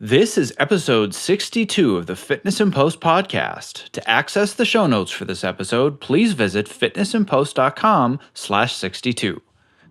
This is episode 62 of the Fitness in Post podcast. To access the show notes for this episode, please visit fitnessinpost.com/62.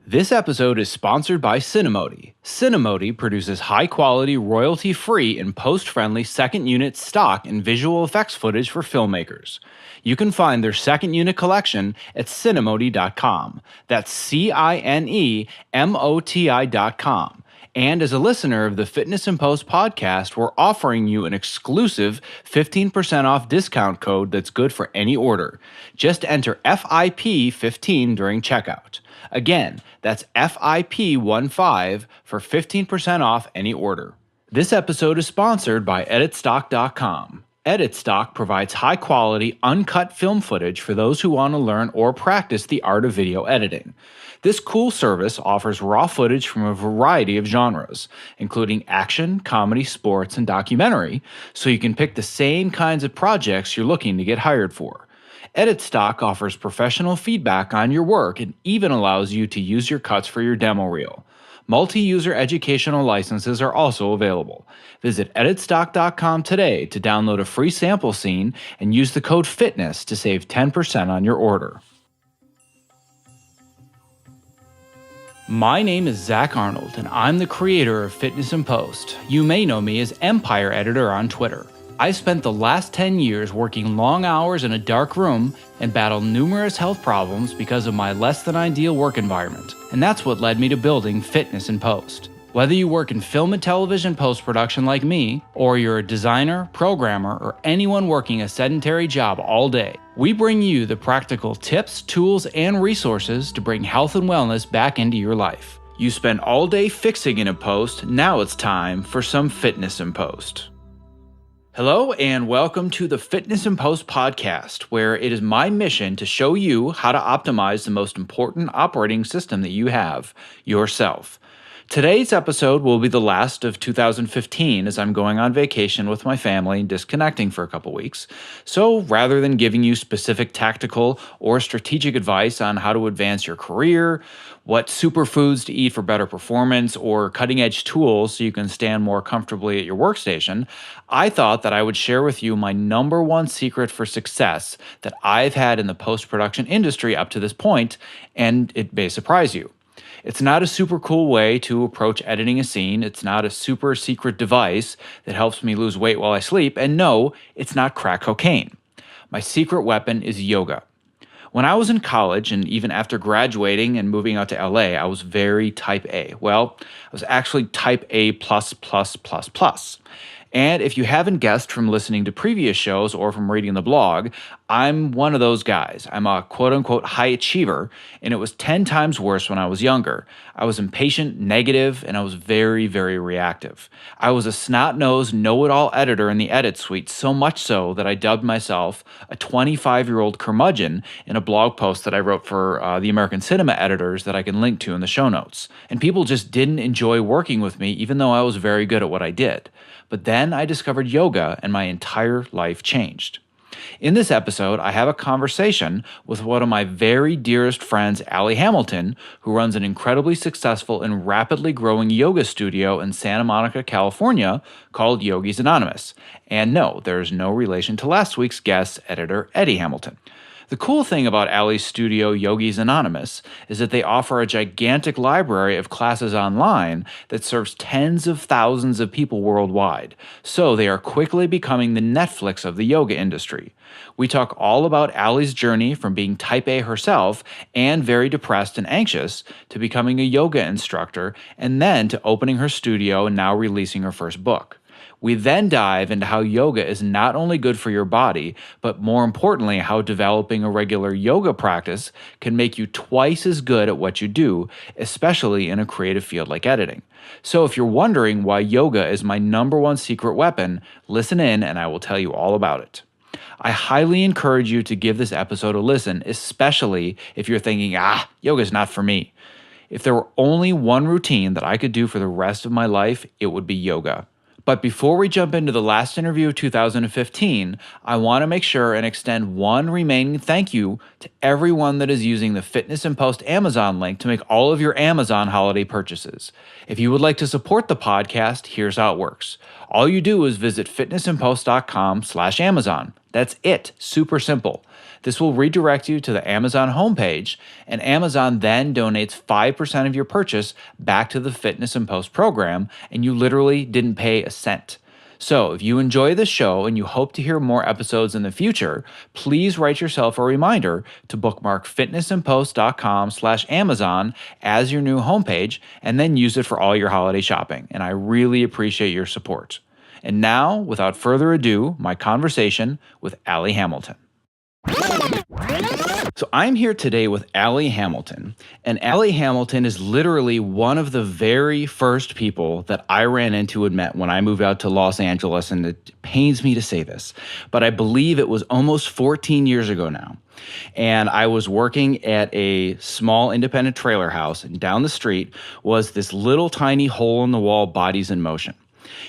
This episode is sponsored by Cinemoti. Cinemoti produces high-quality, royalty-free, and post-friendly second-unit stock and visual effects footage for filmmakers. You can find their second-unit collection at cinemoti.com. That's CINEMOTI.com. And as a listener of the Fitness in Post podcast, we're offering you an exclusive 15% off discount code that's good for any order. Just enter FIP15 during checkout. Again, that's FIP15 for 15% off any order. This episode is sponsored by EditStock.com. EditStock provides high-quality, uncut film footage for those who want to learn or practice the art of video editing. This cool service offers raw footage from a variety of genres, including action, comedy, sports, and documentary, so you can pick the same kinds of projects you're looking to get hired for. EditStock offers professional feedback on your work and even allows you to use your cuts for your demo reel. Multi-user educational licenses are also available. Visit editstock.com today to download a free sample scene and use the code FITNESS to save 10% on your order. My name is Zach Arnold, and I'm the creator of Fitness in Post. You may know me as Empire Editor on Twitter. I spent the last 10 years working long hours in a dark room and battled numerous health problems because of my less than ideal work environment, and that's what led me to building Fitness in Post. Whether you work in film and television post-production like me, or you're a designer, programmer, or anyone working a sedentary job all day, we bring you the practical tips, tools, and resources to bring health and wellness back into your life. You spend all day fixing in a post, now it's time for some Fitness in Post. Hello and welcome to the Fitness in Post podcast, where it is my mission to show you how to optimize the most important operating system that you have, yourself. Today's episode will be the last of 2015 as I'm going on vacation with my family and disconnecting for a couple weeks. So rather than giving you specific tactical or strategic advice on how to advance your career, what superfoods to eat for better performance, or cutting-edge tools so you can stand more comfortably at your workstation, I thought that I would share with you my number one secret for success that I've had in the post-production industry up to this point, and it may surprise you. It's not a super cool way to approach editing a scene. It's not a super secret device that helps me lose weight while I sleep. And no, it's not crack cocaine. My secret weapon is yoga. When I was in college and even after graduating and moving out to LA, I was very type A. Well, I was actually type A++++. And if you haven't guessed from listening to previous shows or from reading the blog, I'm one of those guys. I'm a quote-unquote high achiever, and it was 10 times worse when I was younger. I was impatient, negative, and I was very, very reactive. I was a snot-nosed, know-it-all editor in the edit suite, so much so that I dubbed myself a 25-year-old curmudgeon in a blog post that I wrote for the American Cinema Editors that I can link to in the show notes. And people just didn't enjoy working with me, even though I was very good at what I did. But then I discovered yoga and my entire life changed. In this episode, I have a conversation with one of my very dearest friends, Allie Hamilton, who runs an incredibly successful and rapidly growing yoga studio in Santa Monica, California, called Yogis Anonymous. And no, there's no relation to last week's guest editor, Eddie Hamilton. The cool thing about Allie's studio, Yogis Anonymous, is that they offer a gigantic library of classes online that serves tens of thousands of people worldwide. So they are quickly becoming the Netflix of the yoga industry. We talk all about Allie's journey from being type A herself and very depressed and anxious to becoming a yoga instructor and then to opening her studio and now releasing her first book. We then dive into how yoga is not only good for your body, but more importantly, how developing a regular yoga practice can make you twice as good at what you do, especially in a creative field like editing. So if you're wondering why yoga is my number one secret weapon, listen in and I will tell you all about it. I highly encourage you to give this episode a listen, especially if you're thinking, yoga's not for me. If there were only one routine that I could do for the rest of my life, it would be yoga. But before we jump into the last interview of 2015, I want to make sure and extend one remaining thank you to everyone that is using the Fitness and Post Amazon link to make all of your Amazon holiday purchases. If you would like to support the podcast, here's how it works. All you do is visit fitnessandpost.com/Amazon. That's it. Super simple. This will redirect you to the Amazon homepage, and Amazon then donates 5% of your purchase back to the Fitness and Post program, and you literally didn't pay a cent. So if you enjoy this show and you hope to hear more episodes in the future, please write yourself a reminder to bookmark fitnessandpost.com/Amazon as your new homepage, and then use it for all your holiday shopping. And I really appreciate your support. And now, without further ado, my conversation with Allie Hamilton. So I'm here today with Allie Hamilton, and Allie Hamilton is literally one of the very first people that I ran into and met when I moved out to Los Angeles, and it pains me to say this, but I believe it was almost 14 years ago now. And I was working at a small independent trailer house, and down the street was this little tiny hole-in-the-wall Bodies in Motion.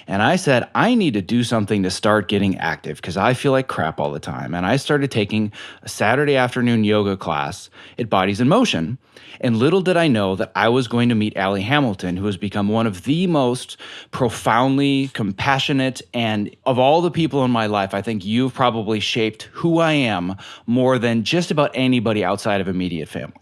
And I said, I need to do something to start getting active because I feel like crap all the time. And I started taking a Saturday afternoon yoga class at Bodies in Motion. And little did I know that I was going to meet Allie Hamilton, who has become one of the most profoundly compassionate, and of all the people in my life, I think you've probably shaped who I am more than just about anybody outside of immediate family.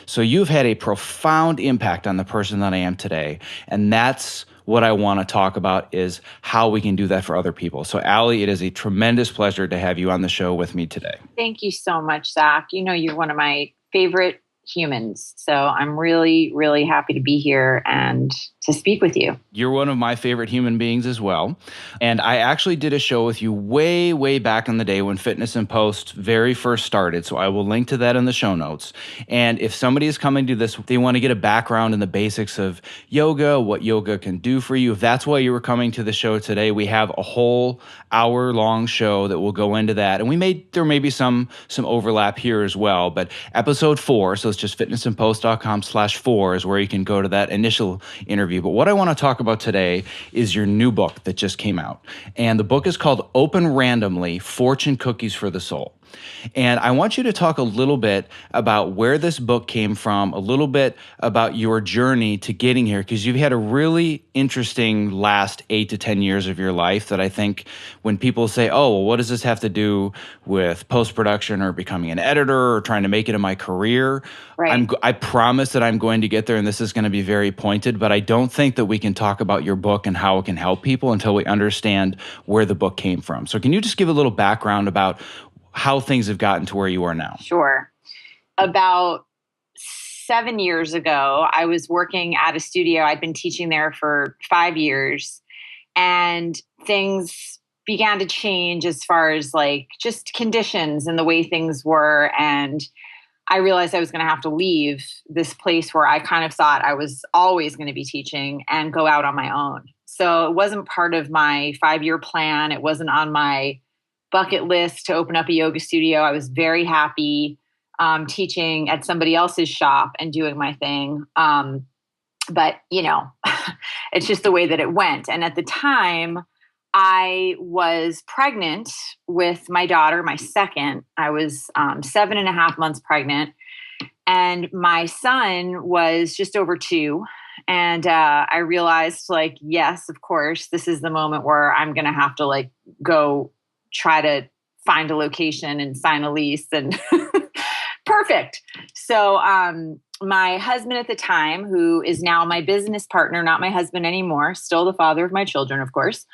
So you've had a profound impact on the person that I am today. And that's what I want to talk about, is how we can do that for other people. So Allie, it is a tremendous pleasure to have you on the show with me today. Thank you so much, Zach. You know, you're one of my favorite humans. So I'm really, really happy to be here and to speak with you. You're one of my favorite human beings as well. And I actually did a show with you way, way back in the day when Fitness and Post very first started. So I will link to that in the show notes. And if somebody is coming to this, they want to get a background in the basics of yoga, what yoga can do for you. If that's why you were coming to the show today, we have a whole hour-long show that will go into that. And there may be some overlap here as well. But episode 4, so it's just fitnessandpost.com/4 is where you can go to that initial interview. But what I want to talk about today is your new book that just came out. And the book is called Open Randomly: Fortune Cookies for the Soul. And I want you to talk a little bit about where this book came from, a little bit about your journey to getting here, because you've had a really interesting last 8 to 10 years of your life that I think when people say, oh, well, what does this have to do with post-production or becoming an editor or trying to make it in my career? Right. I promise that I'm going to get there, and this is going to be very pointed, but I don't think that we can talk about your book and how it can help people until we understand where the book came from. So can you just give a little background about how things have gotten to where you are now? Sure. About 7 years ago, I was working at a studio. I'd been teaching there for 5 years, and things began to change as far as like just conditions and the way things were. And I realized I was going to have to leave this place where I kind of thought I was always going to be teaching and go out on my own. So it wasn't part of my 5-year plan. It wasn't on my bucket list to open up a yoga studio. I was very happy teaching at somebody else's shop and doing my thing. But, you know, it's just the way that it went. And at the time, I was pregnant with my daughter, my second. I was 7.5 months pregnant. And my son was just over 2. And I realized, like, yes, of course, this is the moment where I'm going to have to, like, go try to find a location and sign a lease, and perfect. So my husband at the time, who is now my business partner, not my husband anymore, still the father of my children, of course,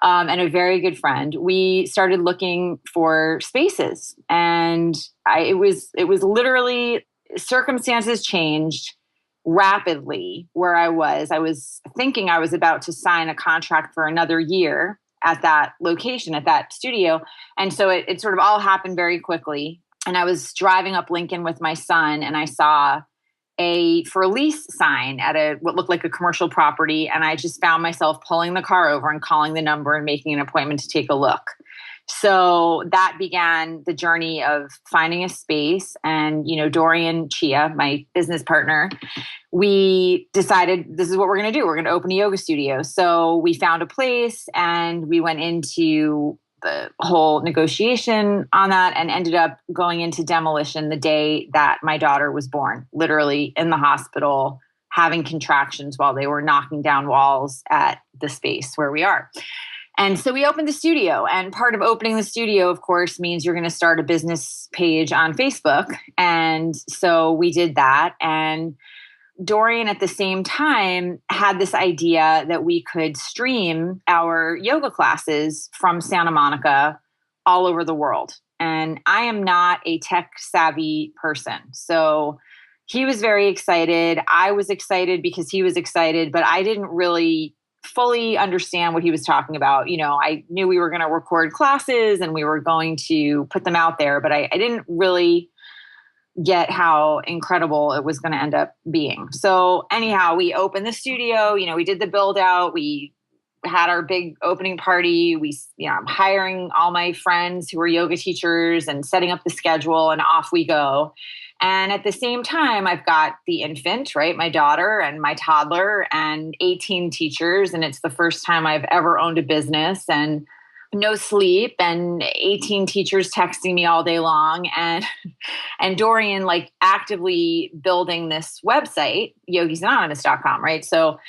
and a very good friend, we started looking for spaces. And it was literally, circumstances changed rapidly where I was thinking I was about to sign a contract for another year at that location, at that studio. And so it sort of all happened very quickly. And I was driving up Lincoln with my son, and I saw a for lease sign at what looked like a commercial property. And I just found myself pulling the car over and calling the number and making an appointment to take a look. So that began the journey of finding a space. And, Dorian Chia, my business partner, we decided this is what we're going to do. We're going to open a yoga studio. So we found a place and we went into the whole negotiation on that and ended up going into demolition the day that my daughter was born, literally in the hospital, having contractions while they were knocking down walls at the space where we are. And so we opened the studio, and part of opening the studio, of course, means you're going to start a business page on Facebook. And so we did that. And Dorian, at the same time, had this idea that we could stream our yoga classes from Santa Monica all over the world. And I am not a tech savvy person. So he was very excited. I was excited because he was excited, but I didn't really fully understand what he was talking about. I knew we were going to record classes and we were going to put them out there, but I didn't really get how incredible it was going to end up being. So anyhow, we opened the studio, we did the build out, we had our big opening party. I'm hiring all my friends who are yoga teachers and setting up the schedule, and off we go. And at the same time, I've got the infant, right? My daughter and my toddler and 18 teachers. And it's the first time I've ever owned a business, and no sleep, and 18 teachers texting me all day long. And Dorian like actively building this website, yogisanonymous.com, right? So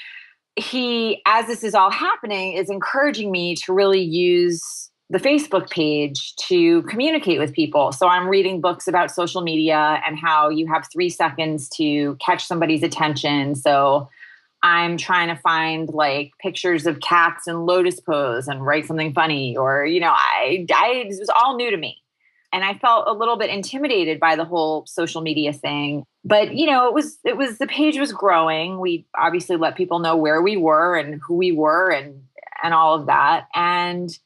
he, as this is all happening, is encouraging me to really use the Facebook page to communicate with people. So I'm reading books about social media and how you have 3 seconds to catch somebody's attention. So I'm trying to find like pictures of cats in lotus pose and write something funny, or, it was all new to me. And I felt a little bit intimidated by the whole social media thing. But, the page was growing. We obviously let people know where we were and who we were and all of that. And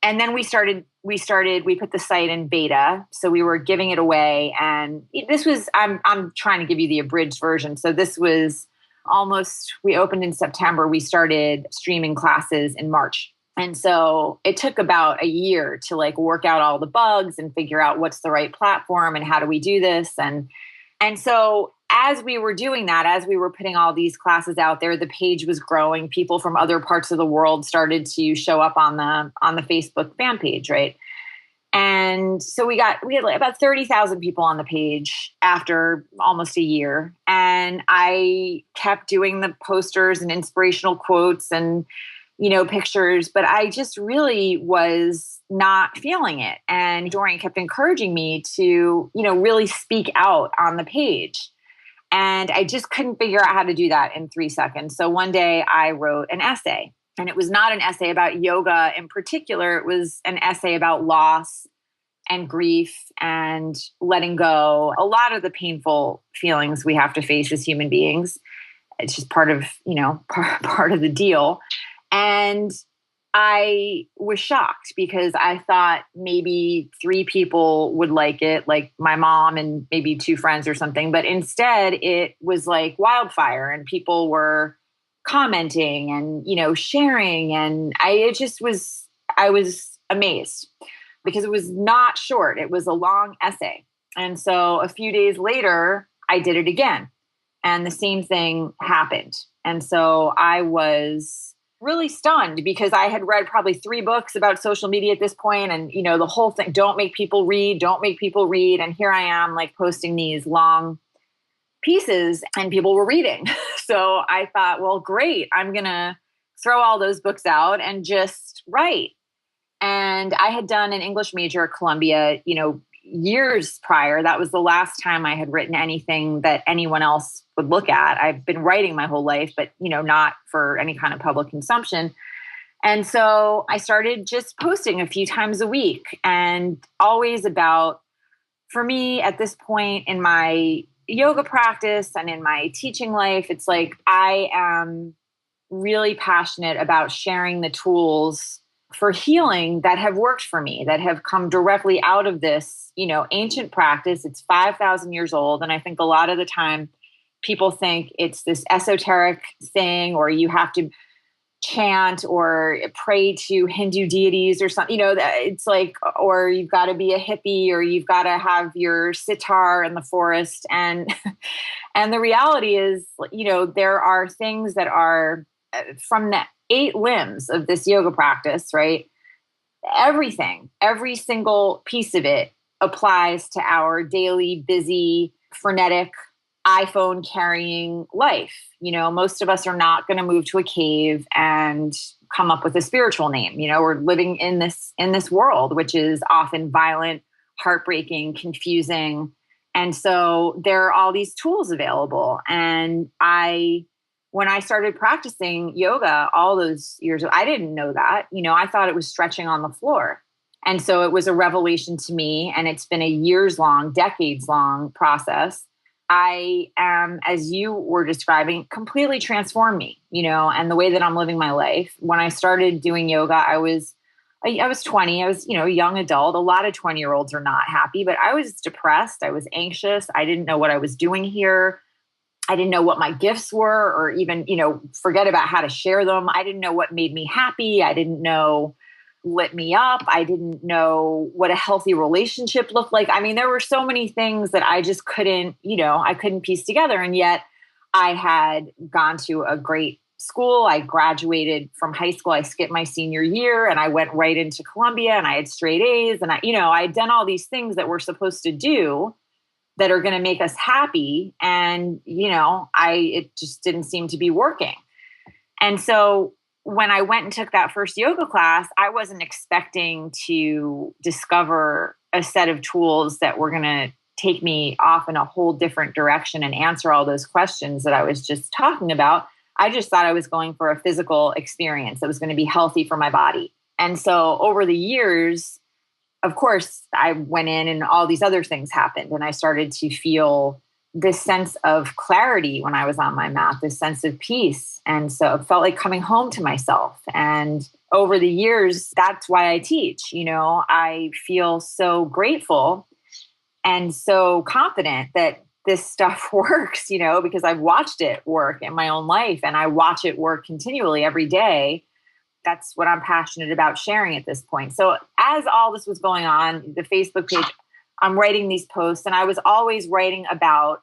then we put the site in beta. So we were giving it away. And this was, I'm trying to give you the abridged version. So this was we opened in September. We started streaming classes in March. And so it took about a year to like work out all the bugs and figure out what's the right platform and how do we do this. And so as we were doing that, as we were putting all these classes out there, the page was growing. People from other parts of the world started to show up on the Facebook fan page, right? And so we had like about 30,000 people on the page after almost a year. And I kept doing the posters and inspirational quotes and, pictures, but I just really was not feeling it. And Dorian kept encouraging me to, really speak out on the page. And I just couldn't figure out how to do that in 3 seconds. So one day I wrote an essay, and it was not an essay about yoga in particular. It was an essay about loss and grief and letting go. A lot of the painful feelings we have to face as human beings. It's just part of, part of the deal. And I was shocked because I thought maybe 3 people would like it, like my mom and maybe 2 friends or something. But instead it was like wildfire, and people were commenting and, sharing. And I was amazed because it was not short. It was a long essay. And so a few days later, I did it again, and the same thing happened. And so I was really stunned because I had read probably 3 books about social media at this point, and the whole thing, don't make people read. And here I am like posting these long pieces and people were reading. So I thought, well, great, I'm gonna throw all those books out and just write. And I had done an English major at Columbia, years prior. That was the last time I had written anything that anyone else would look at. I've been writing my whole life, but, not for any kind of public consumption. And so I started just posting a few times a week, and always about, for me at this point in my yoga practice and in my teaching life, it's like I am really passionate about sharing the tools for healing that have worked for me, that have come directly out of this, ancient practice. It's 5,000 years old. And I think a lot of the time people think it's this esoteric thing, or you have to chant or pray to Hindu deities or something, that it's like, or you've got to be a hippie or you've got to have your sitar in the forest. And, and the reality is, there are things that are from the 8 limbs of this yoga practice, right? Everything, every single piece of it applies to our daily, busy, frenetic, iPhone carrying life. Most of us are not going to move to a cave and come up with a spiritual name. We're living in this world, which is often violent, heartbreaking, confusing. And so there are all these tools available. And when I started practicing yoga all those years, I didn't know that. I thought it was stretching on the floor. And so it was a revelation to me. And it's been a years-long, decades-long process. I am, as you were describing, completely transformed me, and the way that I'm living my life. When I started doing yoga, I was 20. I was, a young adult. A lot of 20-year-olds are not happy, but I was depressed. I was anxious. I didn't know what I was doing here. I didn't know what my gifts were, or even, forget about how to share them. I didn't know what made me happy. I didn't know lit me up. I didn't know what a healthy relationship looked like. I mean, there were so many things that I just couldn't, I couldn't piece together. And yet I had gone to a great school. I graduated from high school. I skipped my senior year and I went right into Columbia and I had straight A's and I had done all these things that we're supposed to do that are going to make us happy. And, it just didn't seem to be working. And so when I went and took that first yoga class, I wasn't expecting to discover a set of tools that were going to take me off in a whole different direction and answer all those questions that I was just talking about. I just thought I was going for a physical experience that was going to be healthy for my body. And so over the years, of course, I went in and all these other things happened. And I started to feel this sense of clarity when I was on my mat, this sense of peace. And so it felt like coming home to myself. And over the years, that's why I teach. I feel so grateful and so confident that this stuff works, because I've watched it work in my own life and I watch it work continually every day. That's what I'm passionate about sharing at this point. So as all this was going on, the Facebook page, I'm writing these posts and I was always writing about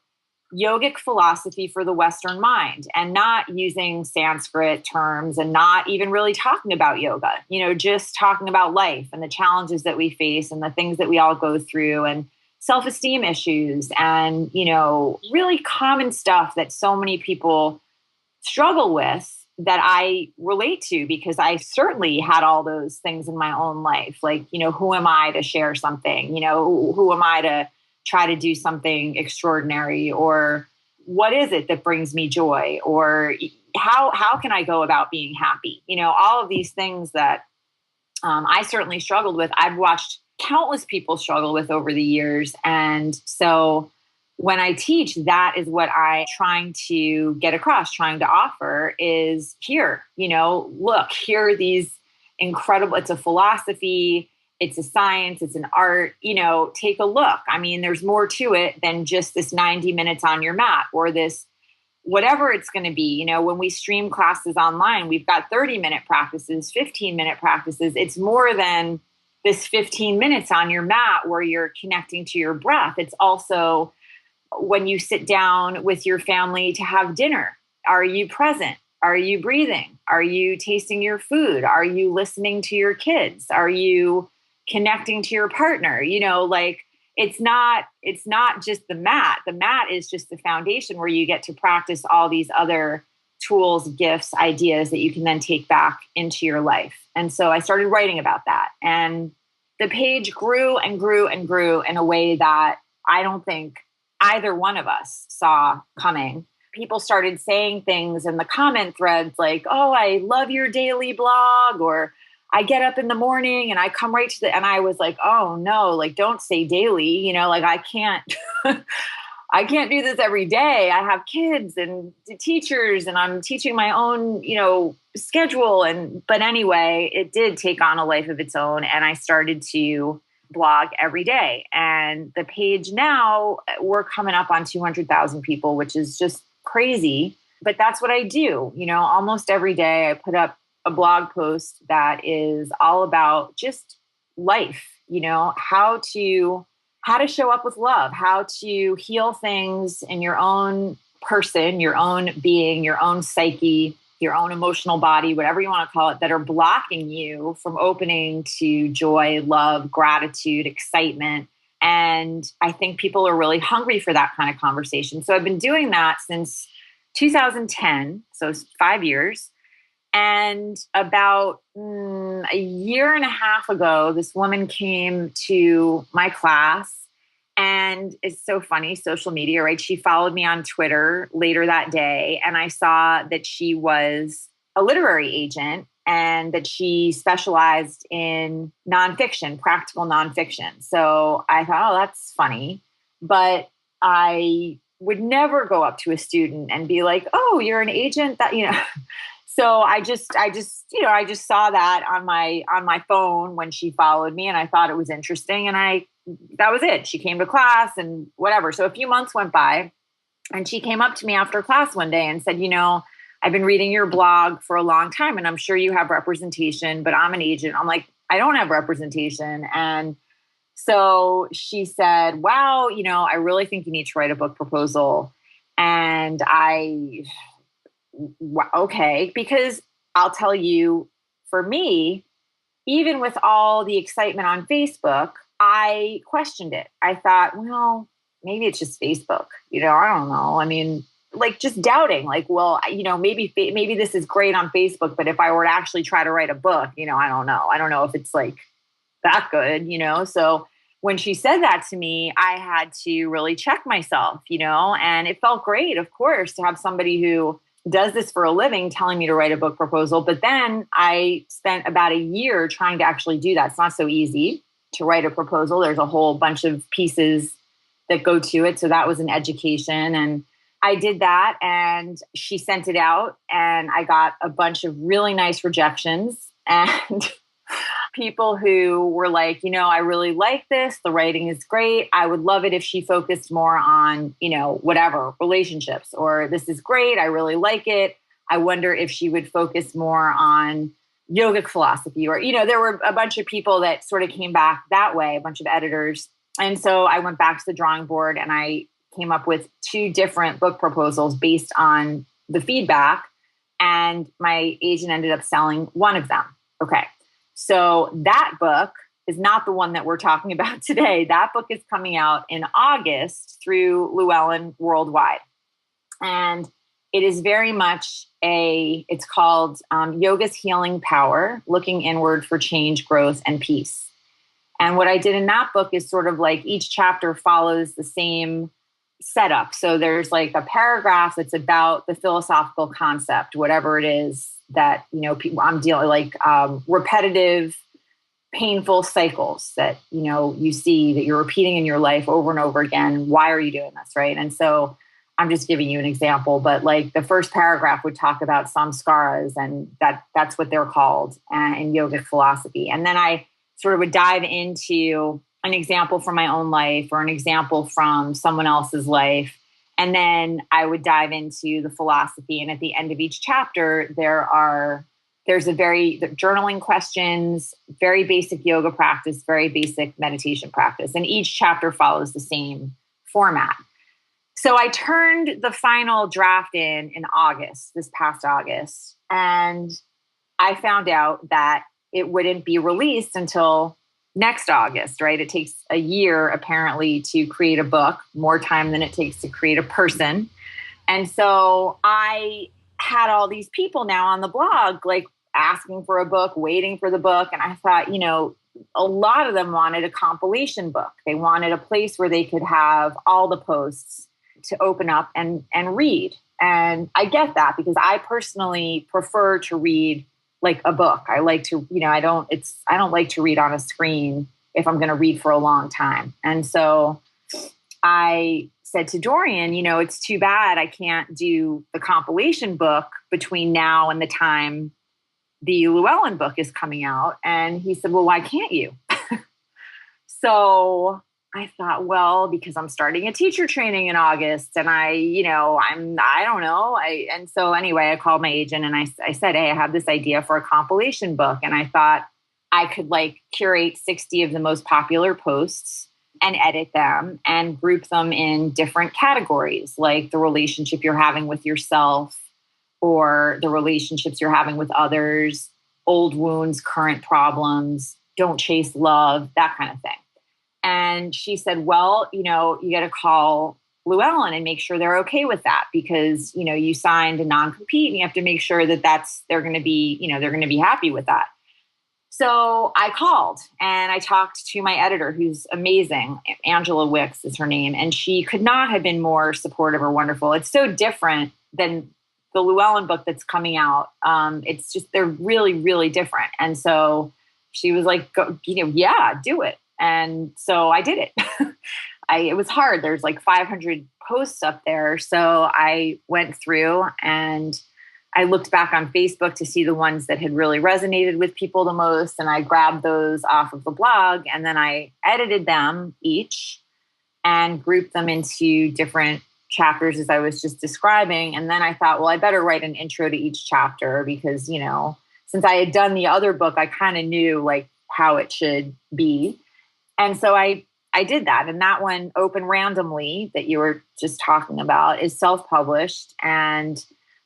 yogic philosophy for the Western mind and not using Sanskrit terms and not even really talking about yoga, just talking about life and the challenges that we face and the things that we all go through and self-esteem issues and, really common stuff that so many people struggle with that I relate to because I certainly had all those things in my own life. Like, who am I to share something? Who am I to try to do something extraordinary? Or what is it that brings me joy? Or how can I go about being happy? All of these things that I certainly struggled with. I've watched countless people struggle with over the years. And so when I teach, that is what I'm trying to get across, trying to offer is here, look, here are these incredible, it's a philosophy, it's a science, it's an art, take a look. I mean, there's more to it than just this 90 minutes on your mat or this, whatever it's going to be. When we stream classes online, we've got 30-minute practices, 15-minute practices. It's more than this 15 minutes on your mat where you're connecting to your breath. It's also when you sit down with your family to have dinner. Are you present? Are you breathing? Are you tasting your food? Are you listening to your kids? Are you connecting to your partner? It's not just the mat. The mat is just the foundation where you get to practice all these other tools, gifts, ideas that you can then take back into your life. And so I started writing about that. And the page grew and grew and grew in a way that I don't think either one of us saw coming. People started saying things in the comment threads like, oh, I love your daily blog, or I get up in the morning and I come right to and I was like, oh no, don't say daily, I can't, I can't do this every day. I have kids and teachers and I'm teaching my own, schedule. But anyway, it did take on a life of its own. And I started to blog every day. And the page now, we're coming up on 200,000 people, which is just crazy. But that's what I do. Almost every day I put up a blog post that is all about just life, how to show up with love, how to heal things in your own person, your own being, your own psyche, your own emotional body, whatever you want to call it, that are blocking you from opening to joy, love, gratitude, excitement. And I think people are really hungry for that kind of conversation. So I've been doing that since 2010, so 5 years. And about a year and a half ago, this woman came to my class. And it's so funny, social media, right? She followed me on Twitter later that day, and I saw that she was a literary agent and that she specialized in nonfiction, practical nonfiction. So I thought, oh, that's funny. But I would never go up to a student and be like, oh, you're an agent that. So I just saw that on my phone when she followed me, and I thought it was interesting, and that was it. She came to class and whatever. So a few months went by, and she came up to me after class one day and said, I've been reading your blog for a long time, and I'm sure you have representation, but I'm an agent. I'm like, I don't have representation. And so she said, wow, I really think you need to write a book proposal. And okay, because I'll tell you, for me, even with all the excitement on Facebook, I questioned it. I thought, well, maybe it's just Facebook. I don't know. I mean, like just doubting, like, well, maybe this is great on Facebook, but if I were to actually try to write a book, I don't know. I don't know if it's like that good, So when she said that to me, I had to really check myself, and it felt great, of course, to have somebody who does this for a living telling me to write a book proposal. But then I spent about a year trying to actually do that. It's not so easy to write a proposal. There's a whole bunch of pieces that go to it. So that was an education. And I did that, and she sent it out, and I got a bunch of really nice rejections and people who were like, I really like this. The writing is great. I would love it if she focused more on, whatever, relationships, or this is great. I really like it. I wonder if she would focus more on yogic philosophy, or, there were a bunch of people that sort of came back that way, a bunch of editors. And so I went back to the drawing board, and I came up with 2 different book proposals based on the feedback. And my agent ended up selling one of them. Okay. So that book is not the one that we're talking about today. That book is coming out in August through Llewellyn Worldwide. And it is very much it's called Yoga's Healing Power, Looking Inward for Change, Growth, and Peace. And what I did in that book is sort of like each chapter follows the same setup. So there's like a paragraph that's about the philosophical concept, whatever it is that, people, I'm dealing like repetitive, painful cycles that, you see that you're repeating in your life over and over again. Why are you doing this? Right. And so I'm just giving you an example, but like the first paragraph would talk about samskaras, and that's what they're called in yogic philosophy. And then I sort of would dive into an example from my own life or an example from someone else's life. And then I would dive into the philosophy. And at the end of each chapter, there's the journaling questions, very basic yoga practice, very basic meditation practice. And each chapter follows the same format. So I turned the final draft in August, this past August. And I found out that it wouldn't be released until next August, right? It takes a year, apparently, to create a book, more time than it takes to create a person. And so I had all these people now on the blog, like asking for a book, waiting for the book. And I thought, a lot of them wanted a compilation book. They wanted a place where they could have all the posts to open up and read. And I get that, because I personally prefer to read like a book. I like to, I don't like to read on a screen if I'm going to read for a long time. And so I said to Dorian, it's too bad I can't do the compilation book between now and the time the Llewellyn book is coming out. And he said, well, why can't you? So I thought, well, because I'm starting a teacher training in August and I don't know. And so anyway, I called my agent and I said, hey, I have this idea for a compilation book. And I thought I could like curate 60 of the most popular posts and edit them and group them in different categories, like the relationship you're having with yourself or the relationships you're having with others, old wounds, current problems, don't chase love, that kind of thing. And she said, well, you got to call Llewellyn and make sure they're okay with that because, you signed a non-compete and you have to make sure that they're going to be happy with that. So I called and I talked to my editor, who's amazing. Angela Wicks is her name. And she could not have been more supportive or wonderful. It's so different than the Llewellyn book that's coming out. It's just, they're really, really different. And so she was like, yeah, do it. And so I did it. It was hard. There's like 500 posts up there. So I went through and I looked back on Facebook to see the ones that had really resonated with people the most. And I grabbed those off of the blog and then I edited them each and grouped them into different chapters as I was just describing. And then I thought, well, I better write an intro to each chapter because, since I had done the other book, I kind of knew like how it should be. And so I did that. And that one, Open Randomly, that you were just talking about, is self-published. And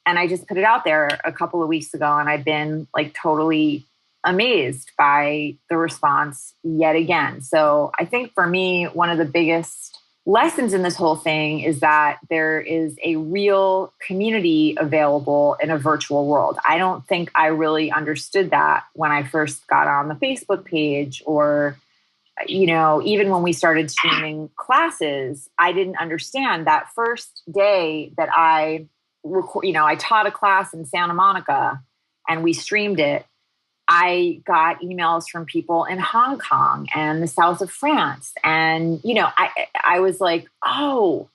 I just put it out there a couple of weeks ago. And I've been like totally amazed by the response yet again. So I think for me, one of the biggest lessons in this whole thing is that there is a real community available in a virtual world. I don't think I really understood that when I first got on the Facebook page or even when we started streaming classes, I didn't understand that first day that I taught a class in Santa Monica and we streamed it. I got emails from people in Hong Kong and the south of France. And, I was like, oh,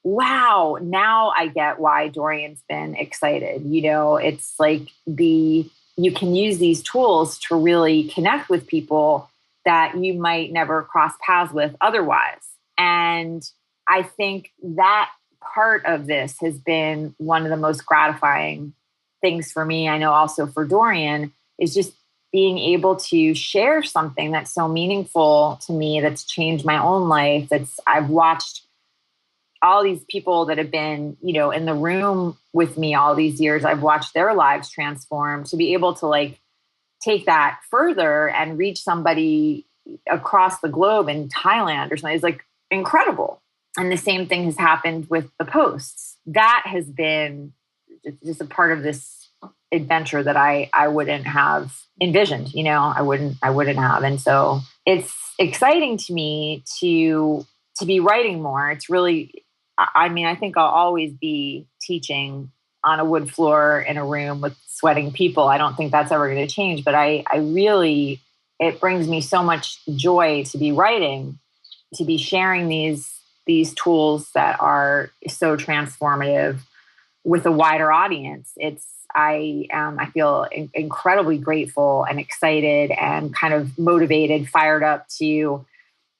wow, now I get why Dorian's been excited. It's like you can use these tools to really connect with people that you might never cross paths with otherwise. And I think that part of this has been one of the most gratifying things for me. I know also for Dorian is just being able to share something that's so meaningful to me, that's changed my own life. I've watched all these people that have been, in the room with me all these years. I've watched their lives transform. To be able to like take that further and reach somebody across the globe in Thailand or something is like incredible. And the same thing has happened with the posts. That has been just a part of this adventure that I wouldn't have envisioned, I wouldn't have. And so it's exciting to me to be writing more. It's really, I think I'll always be teaching on a wood floor in a room with sweating people. I don't think that's ever going to change, but I really, it brings me so much joy to be writing, to be sharing these tools that are so transformative with a wider audience. I feel incredibly grateful and excited and kind of motivated, fired up to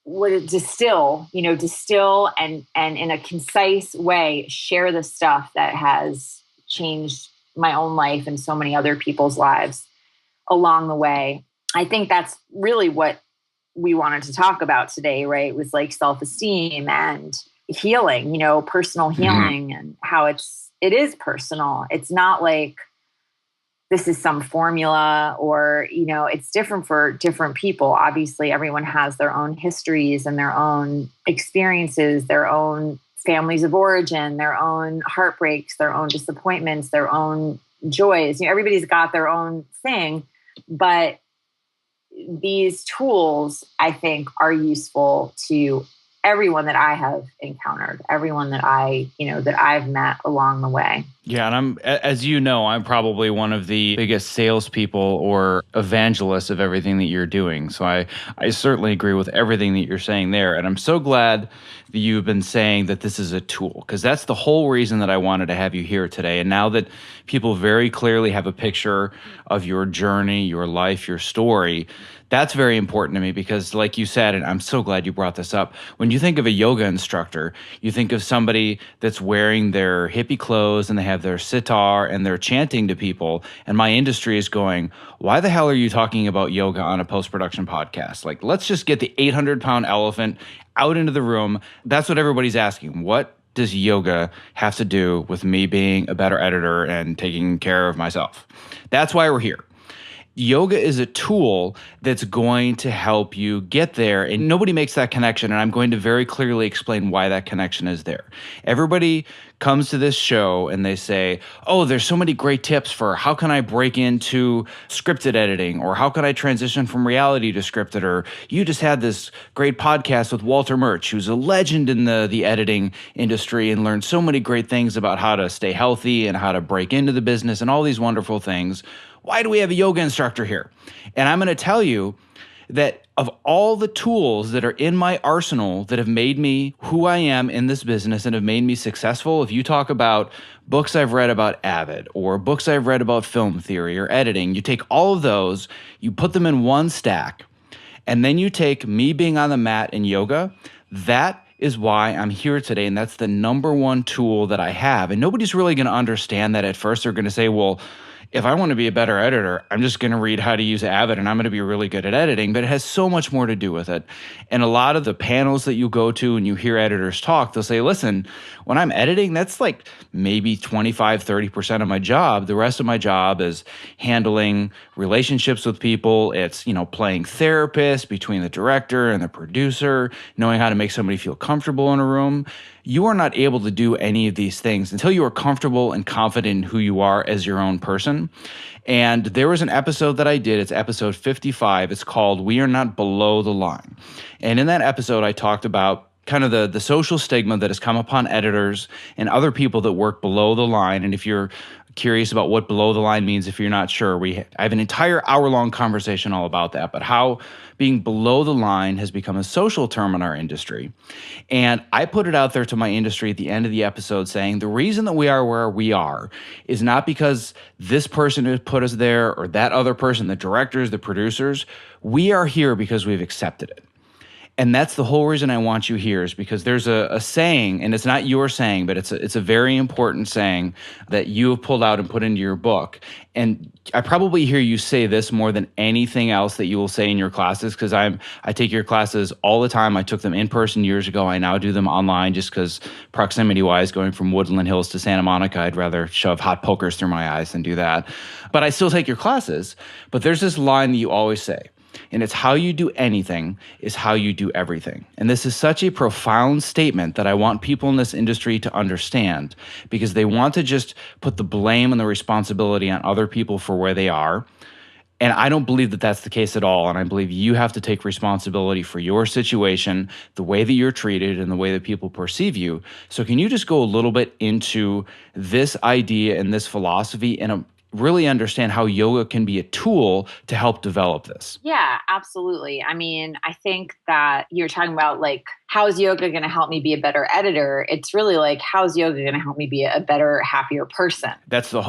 distill and in a concise way, share the stuff that has changed my own life and so many other people's lives along the way. I think that's really what we wanted to talk about today, right? It was like self-esteem and healing, personal healing and how it is personal. It's not like this is some formula or, it's different for different people. Obviously, everyone has their own histories and their own experiences, their own families of origin, their own heartbreaks, their own disappointments, their own joys. Everybody's got their own thing, but these tools, I think, are useful to everyone that I have encountered, everyone that that I've met along the way. Yeah, and as you know, I'm probably one of the biggest salespeople or evangelists of everything that you're doing. So I certainly agree with everything that you're saying there. And I'm so glad that you've been saying that this is a tool, because that's the whole reason that I wanted to have you here today. And now that people very clearly have a picture of your journey, your life, your story, that's very important to me because, like you said, and I'm so glad you brought this up, when you think of a yoga instructor, you think of somebody that's wearing their hippie clothes and they have their sitar and they're chanting to people. And my industry is going, why the hell are you talking about yoga on a post production podcast? Like, let's just get the 800-pound elephant out into the room. That's what everybody's asking. What does yoga have to do with me being a better editor and taking care of myself? That's why we're here. Yoga is a tool that's going to help you get there, and nobody makes that connection, and I'm going to very clearly explain why that connection is there. Everybody comes to this show and they say, oh, there's so many great tips for how can I break into scripted editing, or how can I transition from reality to scripted, or you just had this great podcast with Walter Murch, who's a legend in the editing industry and learned so many great things about how to stay healthy and how to break into the business and all these wonderful things. Why do we have a yoga instructor here? And I'm going to tell you that of all the tools that are in my arsenal that have made me who I am in this business and have made me successful, if you talk about books I've read about Avid or books I've read about film theory or editing, you take all of those, you put them in one stack, and then you take me being on the mat in yoga. That is why I'm here today, and that's the number one tool that I have. And nobody's really going to understand that at first. They're going to say, well, if I want to be a better editor, I'm just going to read how to use Avid and I'm going to be really good at editing. But it has so much more to do with it. And a lot of the panels that you go to and you hear editors talk, they'll say, listen, when I'm editing, that's like maybe 25, 30% of my job. The rest of my job is handling relationships with people. It's, playing therapist between the director and the producer, knowing how to make somebody feel comfortable in a room. You are not able to do any of these things until you are comfortable and confident in who you are as your own person. And there was an episode that I did. It's episode 55. It's called We Are Not Below the Line. And in that episode, I talked about kind of the social stigma that has come upon editors and other people that work below the line. And if you're curious about what below the line means, if you're not sure, I have an entire hour-long conversation all about that, but how being below the line has become a social term in our industry. And I put it out there to my industry at the end of the episode saying the reason that we are where we are is not because this person has put us there or that other person, the directors, the producers. We are here because we've accepted it. And that's the whole reason I want you here, is because there's a saying, and it's not your saying, but it's a very important saying that you have pulled out and put into your book. And I probably hear you say this more than anything else that you will say in your classes, because I take your classes all the time. I took them in person years ago. I now do them online just because proximity-wise, going from Woodland Hills to Santa Monica, I'd rather shove hot pokers through my eyes than do that. But I still take your classes. But there's this line that you always say. And it's how you do anything is how you do everything. And this is such a profound statement that I want people in this industry to understand, because they want to just put the blame and the responsibility on other people for where they are. And I don't believe that that's the case at all. And I believe you have to take responsibility for your situation, the way that you're treated, and the way that people perceive you. So can you just go a little bit into this idea and this philosophy and really understand how yoga can be a tool to help develop this? Yeah, absolutely. I mean, I think that you're talking about like, how's yoga going to help me be a better editor? It's really like, how's yoga going to help me be a better, happier person? That's the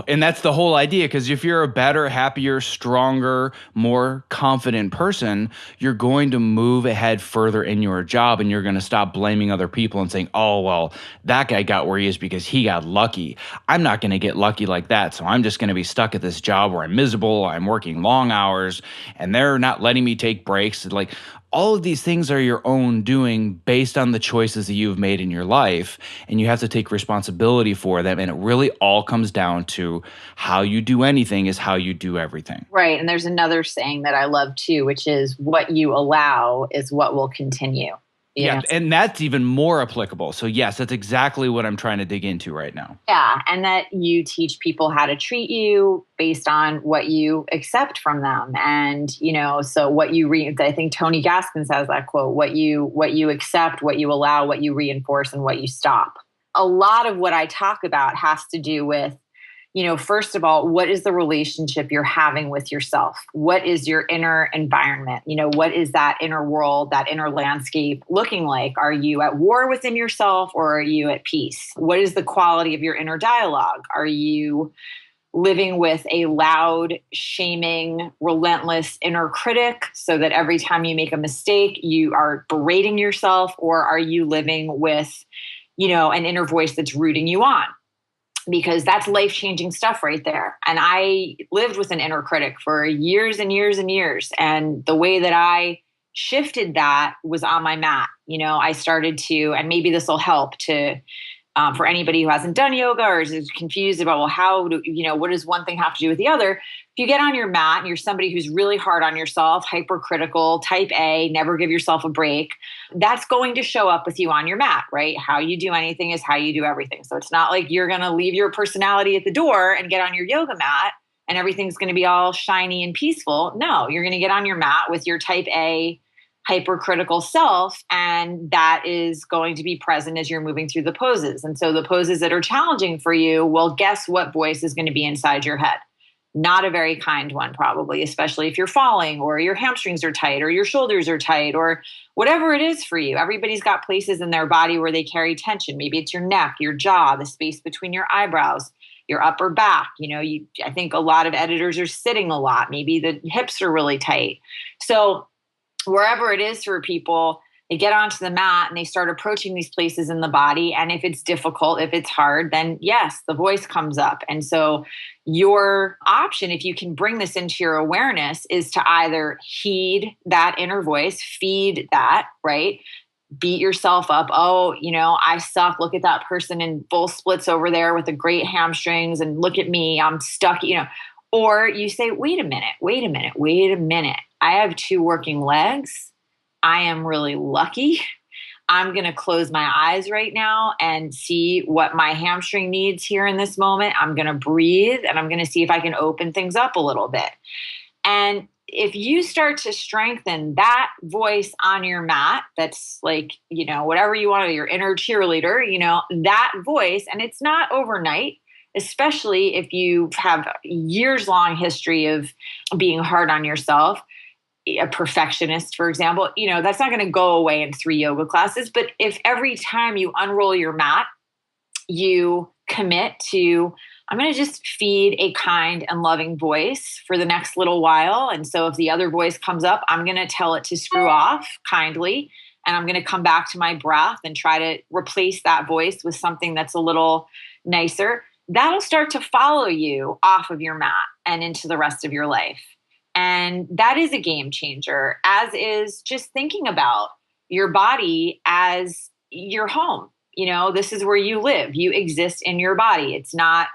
whole idea. Because if you're a better, happier, stronger, more confident person, you're going to move ahead further in your job, and you're going to stop blaming other people and saying, oh, well, that guy got where he is because he got lucky. I'm not going to get lucky like that. So I'm just going to be stuck at this job where I'm miserable. I'm working long hours and they're not letting me take breaks. Like, all of these things are your own doing based on the choices that you've made in your life, and you have to take responsibility for them. And it really all comes down to how you do anything is how you do everything. Right. And there's another saying that I love too, which is what you allow is what will continue. Yeah, and that's even more applicable. So yes, that's exactly what I'm trying to dig into right now. Yeah, and that you teach people how to treat you based on what you accept from them. And, so what you I think Tony Gaskins has that quote, what you accept, what you allow, what you reinforce, and what you stop. A lot of what I talk about has to do with first of all, what is the relationship you're having with yourself? What is your inner environment? What is that inner world, that inner landscape looking like? Are you at war within yourself, or are you at peace? What is the quality of your inner dialogue? Are you living with a loud, shaming, relentless inner critic so that every time you make a mistake, you are berating yourself? Or are you living with, an inner voice that's rooting you on? Because that's life-changing stuff right there. And I lived with an inner critic for years and years and years. And the way that I shifted that was on my mat. I started to, and maybe this will help to, for anybody who hasn't done yoga or is confused about, well, what does one thing have to do with the other? If you get on your mat and you're somebody who's really hard on yourself, hypercritical, type A, never give yourself a break, that's going to show up with you on your mat, right? How you do anything is how you do everything. So it's not like you're going to leave your personality at the door and get on your yoga mat and everything's going to be all shiny and peaceful. No, you're going to get on your mat with your type A, hypercritical self, and that is going to be present as you're moving through the poses. And so the poses that are challenging for you, well, guess what voice is going to be inside your head? Not a very kind one, probably, especially if you're falling or your hamstrings are tight or your shoulders are tight or whatever it is for you. Everybody's got places in their body where they carry tension. Maybe it's your neck, your jaw, the space between your eyebrows, your upper back. I think a lot of editors are sitting a lot. Maybe the hips are really tight. So wherever it is for people, they get onto the mat and they start approaching these places in the body. And if it's difficult, if it's hard, then yes, the voice comes up. And so your option, if you can bring this into your awareness, is to either heed that inner voice, feed that, right? Beat yourself up. Oh, I suck. Look at that person in full splits over there with the great hamstrings, and look at me, I'm stuck, Or you say, wait a minute. I have 2 working legs. I am really lucky. I'm going to close my eyes right now and see what my hamstring needs here in this moment. I'm going to breathe and I'm going to see if I can open things up a little bit. And if you start to strengthen that voice on your mat, that's like, whatever you want to, your inner cheerleader, that voice, and it's not overnight, especially if you have years-long history of being hard on yourself, a perfectionist, for example, that's not going to go away in 3 yoga classes. But if every time you unroll your mat, you commit to, I'm going to just feed a kind and loving voice for the next little while. And so if the other voice comes up, I'm going to tell it to screw off kindly. And I'm going to come back to my breath and try to replace that voice with something that's a little nicer. That'll start to follow you off of your mat and into the rest of your life. And that is a game changer, as is just thinking about your body as your home. This is where you live. You exist in your body. It's not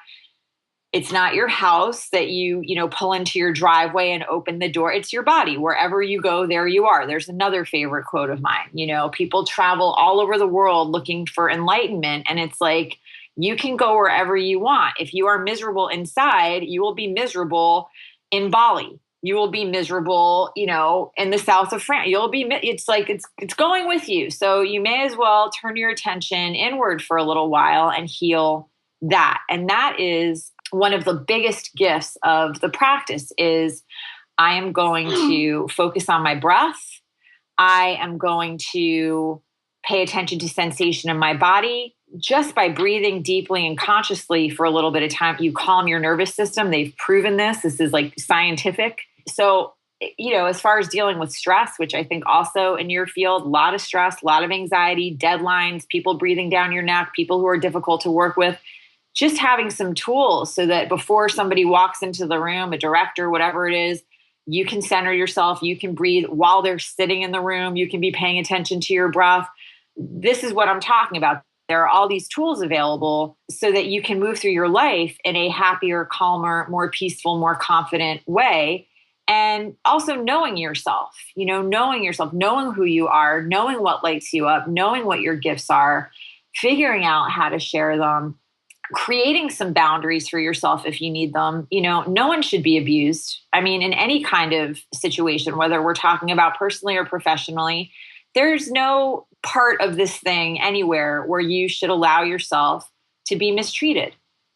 your house that you pull into your driveway and open the door. It's your body. Wherever you go, there you are. There's another favorite quote of mine. People travel all over the world looking for enlightenment. And it's like, you can go wherever you want. If you are miserable inside, you will be miserable in Bali. You will be miserable, in the south of France. It's going with you. So you may as well turn your attention inward for a little while and heal that. And that is one of the biggest gifts of the practice is I am going to focus on my breath. I am going to pay attention to sensation in my body. Just by breathing deeply and consciously for a little bit of time, you calm your nervous system. They've proven this. This is like scientific. So, as far as dealing with stress, which I think also in your field, a lot of stress, a lot of anxiety, deadlines, people breathing down your neck, people who are difficult to work with, just having some tools so that before somebody walks into the room, a director, whatever it is, you can center yourself, you can breathe while they're sitting in the room, you can be paying attention to your breath. This is what I'm talking about. There are all these tools available so that you can move through your life in a happier, calmer, more peaceful, more confident way. And also knowing yourself, knowing who you are, knowing what lights you up, knowing what your gifts are, figuring out how to share them, creating some boundaries for yourself if you need them. No one should be abused. I mean, in any kind of situation, whether we're talking about personally or professionally, there's no part of this thing anywhere where you should allow yourself to be mistreated.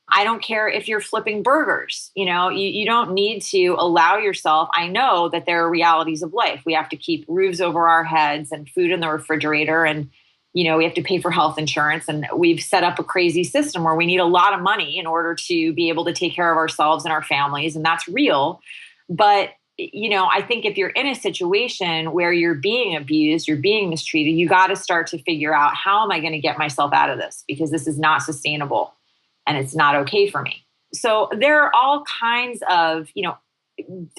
I don't care if you're flipping burgers. You don't need to allow yourself. I know that there are realities of life. We have to keep roofs over our heads and food in the refrigerator, and we have to pay for health insurance, and we've set up a crazy system where we need a lot of money in order to be able to take care of ourselves and our families, and that's real. But I think if you're in a situation where you're being abused, you're being mistreated, you got to start to figure out, how am I going to get myself out of this? Because this is not sustainable and it's not okay for me. So there are all kinds of,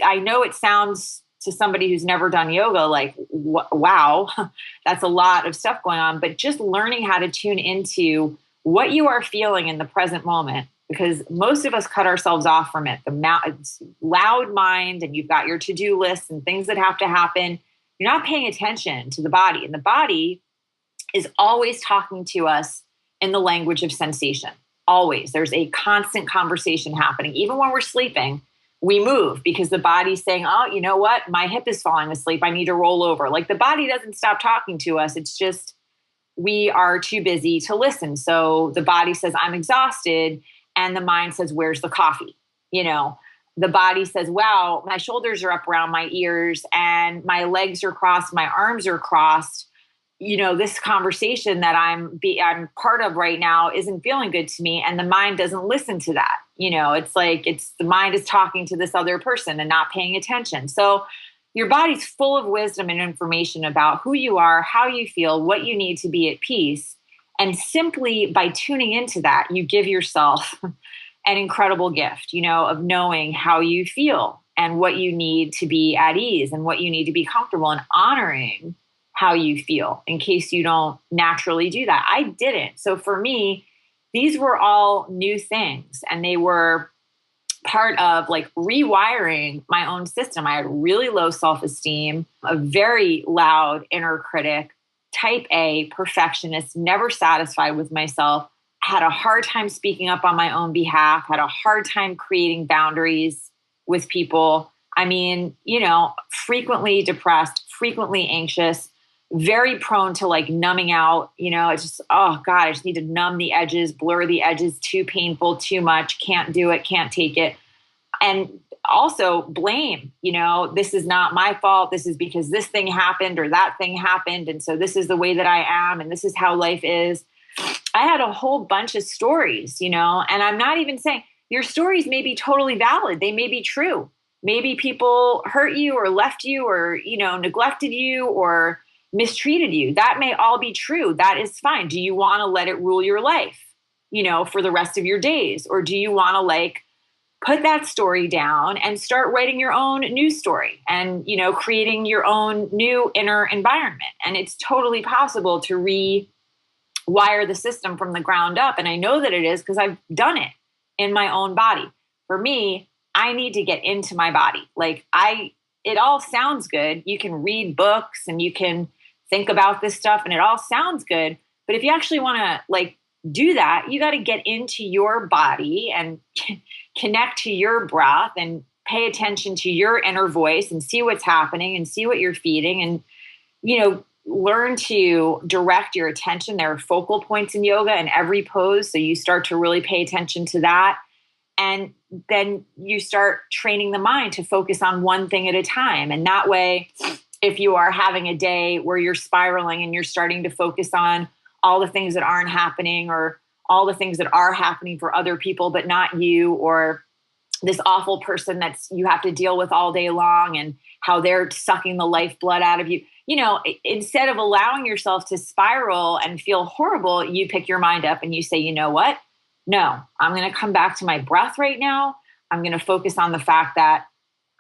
I know it sounds to somebody who's never done yoga like, wow, that's a lot of stuff going on, but just learning how to tune into what you are feeling in the present moment, because most of us cut ourselves off from it. It's loud mind, and you've got your to-do lists and things that have to happen. You're not paying attention to the body, and the body is always talking to us in the language of sensation. Always. There's a constant conversation happening. Even when we're sleeping, we move because the body's saying, oh, you know what? My hip is falling asleep. I need to roll over. Like, the body doesn't stop talking to us. It's just we are too busy to listen. So the body says, I'm exhausted. And the mind says, where's the coffee? The body says, wow, my shoulders are up around my ears and my legs are crossed. My arms are crossed. This conversation that I'm part of right now isn't feeling good to me. And the mind doesn't listen to that. It's like, the mind is talking to this other person and not paying attention. So your body's full of wisdom and information about who you are, how you feel, what you need to be at peace. And simply by tuning into that, you give yourself an incredible gift, of knowing how you feel and what you need to be at ease and what you need to be comfortable, and honoring how you feel in case you don't naturally do that. I didn't. So for me, these were all new things, and they were part of like rewiring my own system. I had really low self-esteem, a very loud inner critic, type A, perfectionist, never satisfied with myself, had a hard time speaking up on my own behalf, had a hard time creating boundaries with people. I mean, frequently depressed, frequently anxious, very prone to like numbing out. It's just, oh God, I just need to numb the edges, blur the edges, too painful, too much, can't do it, can't take it. And also blame, this is not my fault. This is because this thing happened or that thing happened. And so this is the way that I am. And this is how life is. I had a whole bunch of stories, and I'm not even saying your stories may be totally valid. They may be true. Maybe people hurt you or left you or, neglected you or mistreated you. That may all be true. That is fine. Do you want to let it rule your life, for the rest of your days? Or do you want to put that story down and start writing your own new story and, creating your own new inner environment? And it's totally possible to rewire the system from the ground up. And I know that it is because I've done it in my own body. For me, I need to get into my body. It all sounds good. You can read books and you can think about this stuff and it all sounds good. But if you actually want to do that, you got to get into your body and connect to your breath and pay attention to your inner voice and see what's happening and see what you're feeding and, learn to direct your attention. There are focal points in yoga in every pose. So you start to really pay attention to that. And then you start training the mind to focus on one thing at a time. And that way, if you are having a day where you're spiraling and you're starting to focus on all the things that aren't happening or all the things that are happening for other people, but not you, or this awful person that's you have to deal with all day long and how they're sucking the lifeblood out of you. Instead of allowing yourself to spiral and feel horrible, you pick your mind up and you say, you know what? No, I'm going to come back to my breath right now. I'm going to focus on the fact that,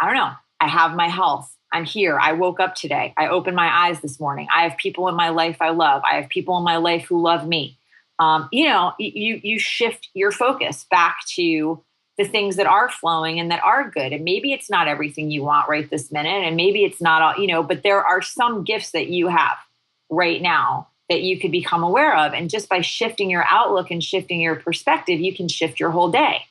I don't know, I have my health. I'm here. I woke up today. I opened my eyes this morning. I have people in my life I love. I have people in my life who love me. You shift your focus back to the things that are flowing and that are good. And maybe it's not everything you want right this minute. And maybe it's not all, but there are some gifts that you have right now that you could become aware of. And just by shifting your outlook and shifting your perspective, you can shift your whole day.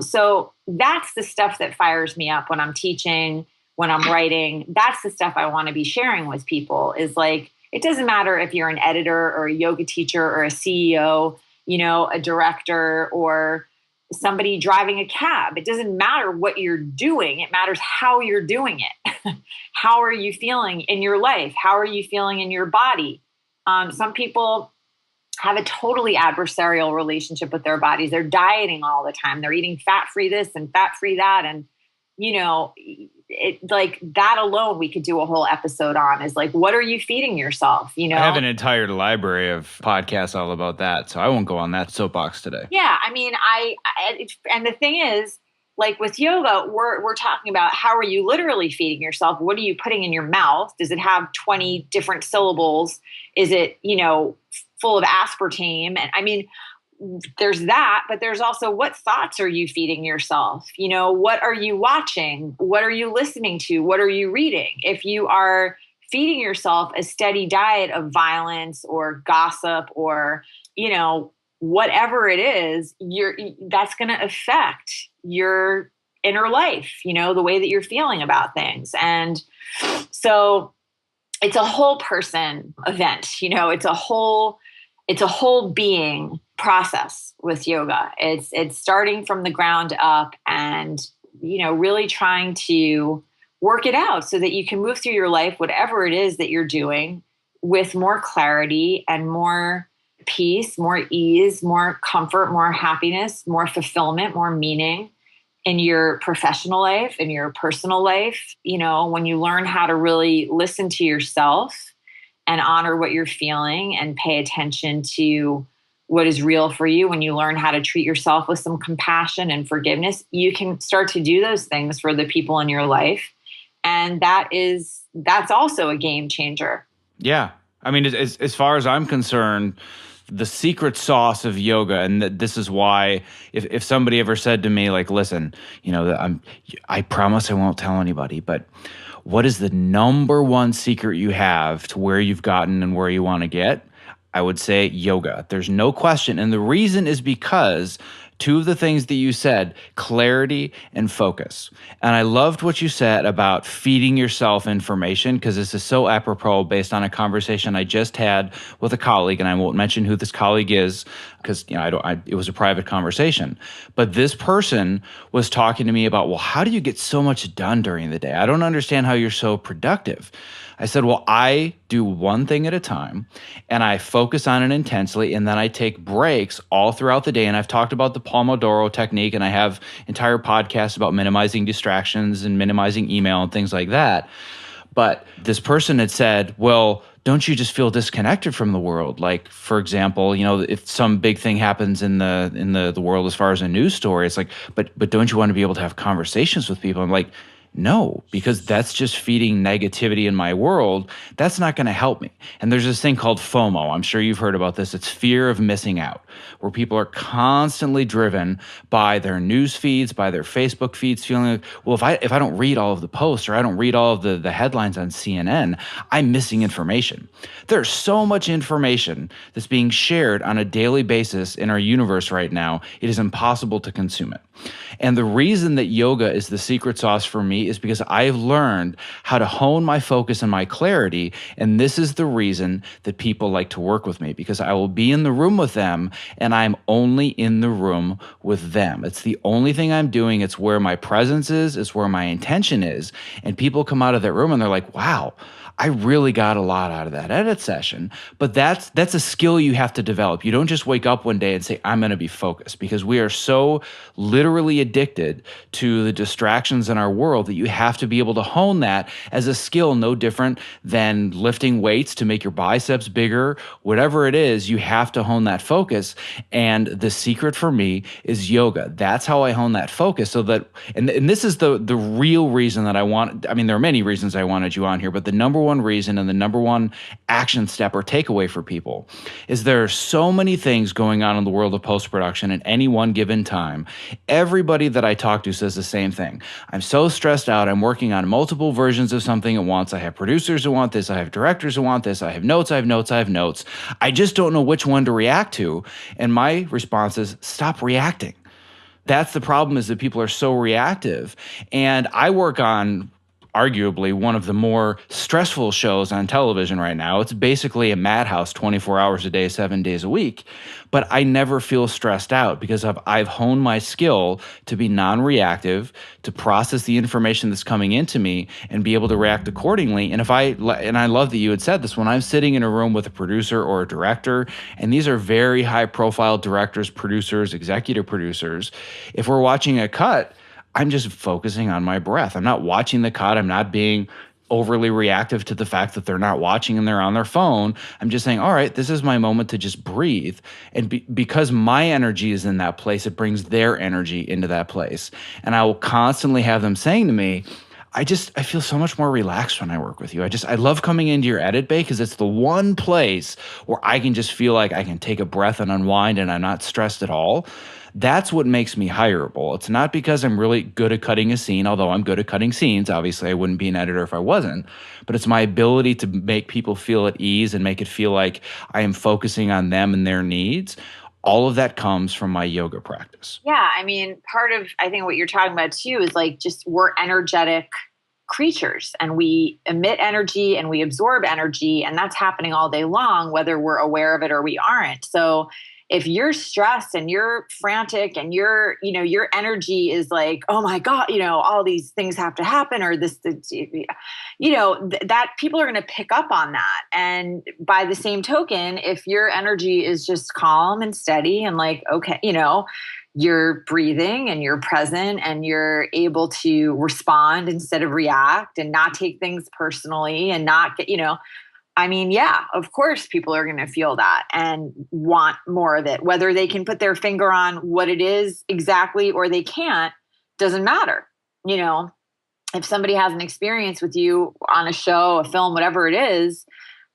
So that's the stuff that fires me up when I'm teaching, when I'm writing. That's the stuff I want to be sharing with people is it doesn't matter if you're an editor or a yoga teacher or a CEO, a director or somebody driving a cab. It doesn't matter what you're doing. It matters how you're doing it. How are you feeling in your life? How are you feeling in your body? Some people have a totally adversarial relationship with their bodies. They're dieting all the time. They're eating fat-free this and fat-free that. And, like that alone, we could do a whole episode on is like, what are you feeding yourself? I have an entire library of podcasts all about that. So I won't go on that soapbox today. Yeah. I mean, and the thing is, like with yoga, we're talking about how are you literally feeding yourself? What are you putting in your mouth? Does it have 20 different syllables? Is it, full of aspartame? And I mean, there's that, but there's also what thoughts are you feeding yourself? What are you watching? What are you listening to? What are you reading? If you are feeding yourself a steady diet of violence or gossip or, whatever it is, that's going to affect your inner life, the way that you're feeling about things. And so it's a whole person event, it's a whole being process with yoga. It's starting from the ground up and, really trying to work it out so that you can move through your life, whatever it is that you're doing, with more clarity and more peace, more ease, more comfort, more happiness, more fulfillment, more meaning in your professional life, in your personal life. When you learn how to really listen to yourself and honor what you're feeling and pay attention to what is real for you, when you learn how to treat yourself with some compassion and forgiveness, you can start to do those things for the people in your life. And that's also a game changer. Yeah. I mean, as far as I'm concerned, the secret sauce of yoga, and this is why if somebody ever said to me, like, listen, I promise I won't tell anybody, but what is the number one secret you have to where you've gotten and where you want to get? I would say yoga. There's no question. And the reason is because two of the things that you said, clarity and focus. And I loved what you said about feeding yourself information, because this is so apropos based on a conversation I just had with a colleague, and I won't mention who this colleague is because it was a private conversation. But this person was talking to me about, well, how do you get so much done during the day? I don't understand how you're so productive. I said, well, I do one thing at a time and I focus on it intensely, and then I take breaks all throughout the day. And I've talked about the Pomodoro technique, and I have entire podcasts about minimizing distractions and minimizing email and things like that. But this person had said, well, don't you just feel disconnected from the world? Like, for example, if some big thing happens in the world as far as a news story, it's like, but don't you want to be able to have conversations with people? I'm like, no, because that's just feeding negativity in my world. That's not going to help me. And there's this thing called FOMO. I'm sure you've heard about this. It's fear of missing out, where people are constantly driven by their news feeds, by their Facebook feeds, feeling like, well, if I don't read all of the posts or I don't read all of the headlines on CNN, I'm missing information. There's so much information that's being shared on a daily basis in our universe right now, it is impossible to consume it. And the reason that yoga is the secret sauce for me is because I've learned how to hone my focus and my clarity. And this is the reason that people like to work with me, because I will be in the room with them and I'm only in the room with them. It's the only thing I'm doing. It's where my presence is. It's where my intention is. And people come out of that room and they're like, wow, I really got a lot out of that edit session. But that's a skill you have to develop. You don't just wake up one day and say, I'm going to be focused, because we are so literally addicted to the distractions in our world that you have to be able to hone that as a skill, no different than lifting weights to make your biceps bigger. Whatever it is, you have to hone that focus. And the secret for me is yoga. That's how I hone that focus. So that, and this is the real reason that there are many reasons I wanted you on here, but the number one reason and the number one action step or takeaway for people is there are so many things going on in the world of post-production at any one given time. Everybody that I talk to says the same thing. I'm so stressed out. I'm working on multiple versions of something at once. I have producers who want this. I have directors who want this. I have notes. I just don't know which one to react to. And my response is, stop reacting. That's the problem, is that people are so reactive. And I work on arguably one of the more stressful shows on television right now. It's basically a madhouse 24 hours a day, 7 days a week. But I never feel stressed out because I've honed my skill to be non reactive, to process the information that's coming into me and be able to react accordingly. And I love that you had said this, when I'm sitting in a room with a producer or a director, and these are very high profile directors, producers, executive producers, if we're watching a cut, I'm just focusing on my breath. I'm not watching the cut. I'm not being overly reactive to the fact that they're not watching and they're on their phone. I'm just saying, all right, this is my moment to just breathe. And because my energy is in that place, it brings their energy into that place. And I will constantly have them saying to me, I feel so much more relaxed when I work with you. I love coming into your edit bay because it's the one place where I can just feel like I can take a breath and unwind and I'm not stressed at all. That's what makes me hireable. It's not because I'm really good at cutting a scene, although I'm good at cutting scenes. Obviously, I wouldn't be an editor if I wasn't. But it's my ability to make people feel at ease and make it feel like I am focusing on them and their needs. All of that comes from my yoga practice. Yeah. I mean, part of, I think what you're talking about too is like just we're energetic creatures and we emit energy and we absorb energy, and that's happening all day long, whether we're aware of it or we aren't. So if you're stressed and you're frantic and your energy is like, oh my God, all these things have to happen, or that people are going to pick up on that. And by the same token, if your energy is just calm and steady and like, okay, you're breathing and you're present and you're able to respond instead of react and not take things personally and not get, I mean, yeah, of course, people are going to feel that and want more of it. Whether they can put their finger on what it is exactly or they can't, doesn't matter. If somebody has an experience with you on a show, a film, whatever it is,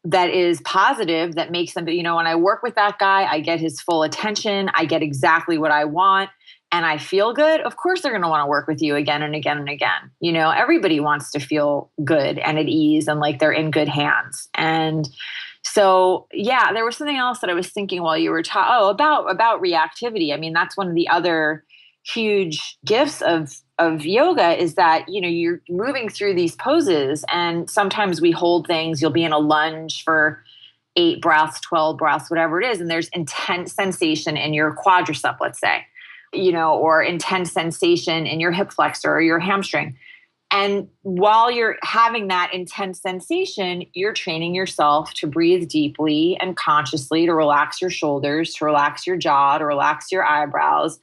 that is positive, that makes them, when I work with that guy, I get his full attention. I get exactly what I want. And I feel good, of course they're going to want to work with you again and again and again. Everybody wants to feel good and at ease and like they're in good hands. And so, yeah, there was something else that I was thinking while you were talking about reactivity. I mean, that's one of the other huge gifts of yoga is that, you're moving through these poses and sometimes we hold things. You'll be in a lunge for 8 breaths, 12 breaths, whatever it is. And there's intense sensation in your quadricep, let's say, or intense sensation in your hip flexor or your hamstring. And while you're having that intense sensation, you're training yourself to breathe deeply and consciously, to relax your shoulders, to relax your jaw, to relax your eyebrows,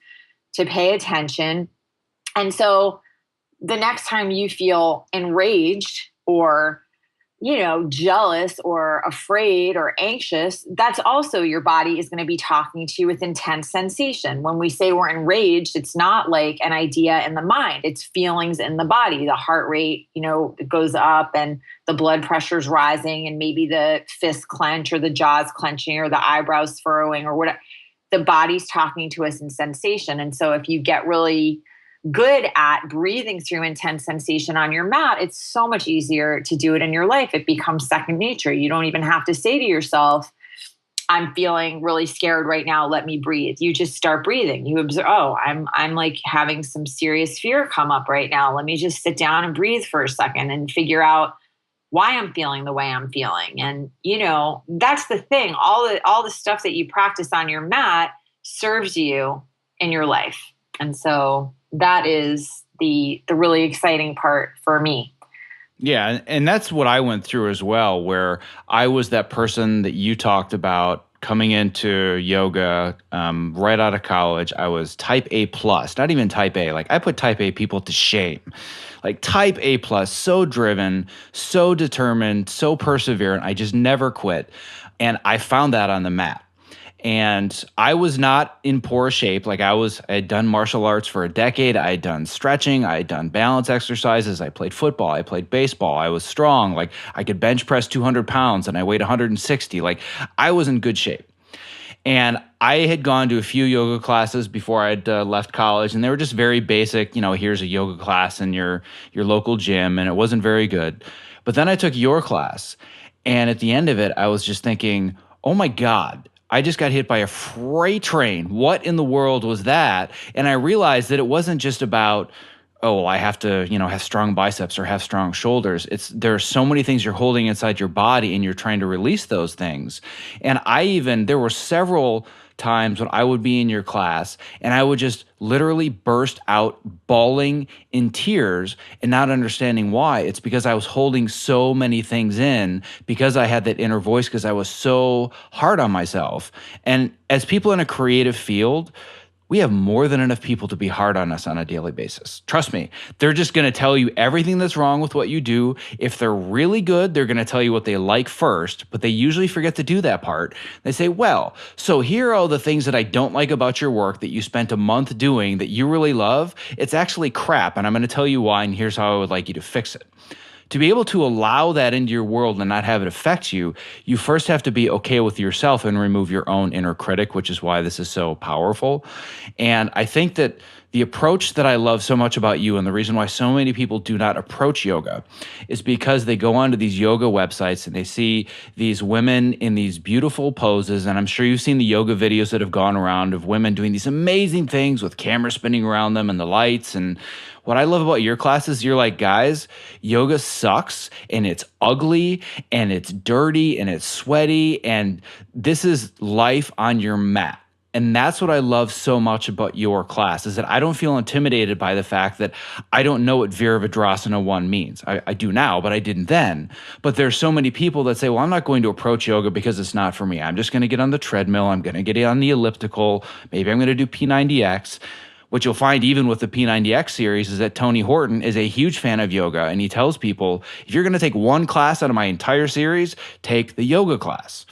to pay attention. And so the next time you feel enraged or jealous or afraid or anxious, that's also your body is going to be talking to you with intense sensation. When we say we're enraged, it's not like an idea in the mind, it's feelings in the body. The heart rate, it goes up and the blood pressure's rising and maybe the fists clench or the jaws clenching or the eyebrows furrowing or whatever. The body's talking to us in sensation. And so if you get really good at breathing through intense sensation on your mat, it's so much easier to do it in your life. It becomes second nature. You don't even have to say to yourself, I'm feeling really scared right now, let me breathe. You just start breathing. You observe, I'm like having some serious fear come up right now. Let me just sit down and breathe for a second and figure out why I'm feeling the way I'm feeling. And, that's the thing. All the stuff that you practice on your mat serves you in your life. And so that is the really exciting part for me. Yeah, and that's what I went through as well, where I was that person that you talked about coming into yoga right out of college. I was type A plus, not even type A. Like I put type A people to shame. Like type A plus, so driven, so determined, so perseverant. I just never quit. And I found that on the mat. And I was not in poor shape. Like I had done martial arts for a decade. I had done stretching. I had done balance exercises. I played football. I played baseball. I was strong. Like I could bench press 200 pounds and I weighed 160. Like I was in good shape. And I had gone to a few yoga classes before I'd left college, and they were just very basic. Here's a yoga class in your local gym, and it wasn't very good. But then I took your class, and at the end of it, I was just thinking, oh my God, I just got hit by a freight train. What in the world was that? And I realized that it wasn't just about, oh, well, I have to, have strong biceps or have strong shoulders. There are so many things you're holding inside your body and you're trying to release those things. And there were several times when I would be in your class and I would just literally burst out bawling in tears and not understanding why. It's because I was holding so many things in because I had that inner voice, because I was so hard on myself. And as people in a creative field, we have more than enough people to be hard on us on a daily basis. Trust me, they're just going to tell you everything that's wrong with what you do. If they're really good, they're going to tell you what they like first, but they usually forget to do that part. They say, well, so here are all the things that I don't like about your work that you spent a month doing that you really love. It's actually crap, and I'm going to tell you why, and here's how I would like you to fix it. To be able to allow that into your world and not have it affect you, you first have to be okay with yourself and remove your own inner critic, which is why this is so powerful. And I think that the approach that I love so much about you, and the reason why so many people do not approach yoga, is because they go onto these yoga websites and they see these women in these beautiful poses. And I'm sure you've seen the yoga videos that have gone around of women doing these amazing things with cameras spinning around them and the lights. And what I love about your class is you're like, guys, yoga sucks and it's ugly and it's dirty and it's sweaty, and this is life on your mat. And that's what I love so much about your class, is that I don't feel intimidated by the fact that I don't know what Virabhadrasana 1 means. I do now, but I didn't then. But there's so many people that say, well, I'm not going to approach yoga because it's not for me. I'm just going to get on the treadmill. I'm going to get on the elliptical. Maybe I'm going to do P90X. What you'll find even with the P90X series is that Tony Horton is a huge fan of yoga, and he tells people, if you're going to take one class out of my entire series, take the yoga class.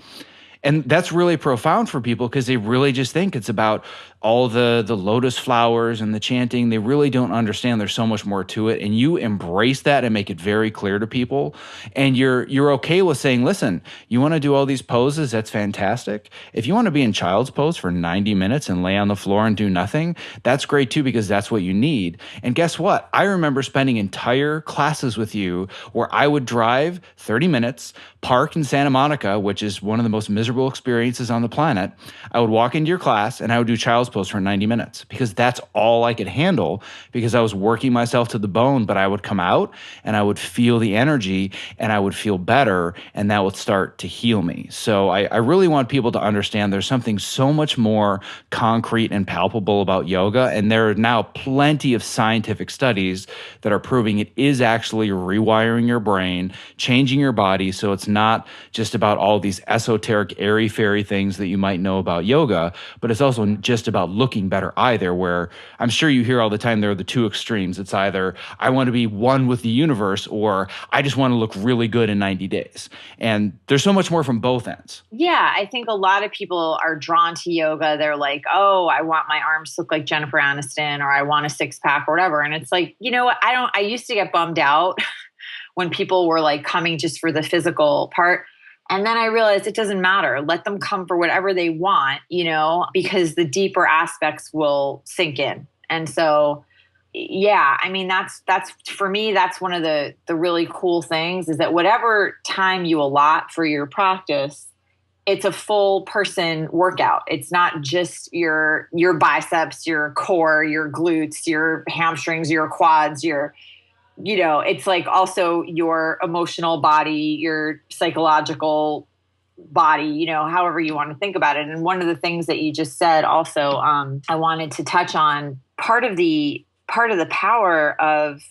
And that's really profound for people because they really just think it's about all the lotus flowers and the chanting. They really don't understand there's so much more to it. And you embrace that and make it very clear to people. And you're okay with saying, listen, you want to do all these poses? That's fantastic. If you want to be in child's pose for 90 minutes and lay on the floor and do nothing, that's great too, because that's what you need. And guess what? I remember spending entire classes with you where I would drive 30 minutes, park in Santa Monica, which is one of the most miserable experiences on the planet. I would walk into your class and I would do child's pose for 90 minutes because that's all I could handle, because I was working myself to the bone. But I would come out and I would feel the energy and I would feel better, and that would start to heal me. So I really want people to understand there's something so much more concrete and palpable about yoga. And there are now plenty of scientific studies that are proving it is actually rewiring your brain, changing your body. So it's not just about all these esoteric, airy-fairy things that you might know about yoga, but it's also just about looking better either, where I'm sure you hear all the time there are the two extremes. It's either I want to be one with the universe, or I just want to look really good in 90 days. And there's so much more from both ends. Yeah, I think a lot of people are drawn to yoga. They're like, oh, I want my arms to look like Jennifer Aniston, or I want a six pack or whatever. And it's like, you know what? I used to get bummed out when people were like coming just for the physical part. And then I realized it doesn't matter. Let them come for whatever they want, because the deeper aspects will sink in. And so, yeah, I mean, that's for me, that's one of the really cool things, is that whatever time you allot for your practice, it's a full person workout. It's not just your biceps, your core, your glutes, your hamstrings, your quads, it's like also your emotional body, your psychological body, however you want to think about it. And one of the things that you just said also, I wanted to touch on, part of the power of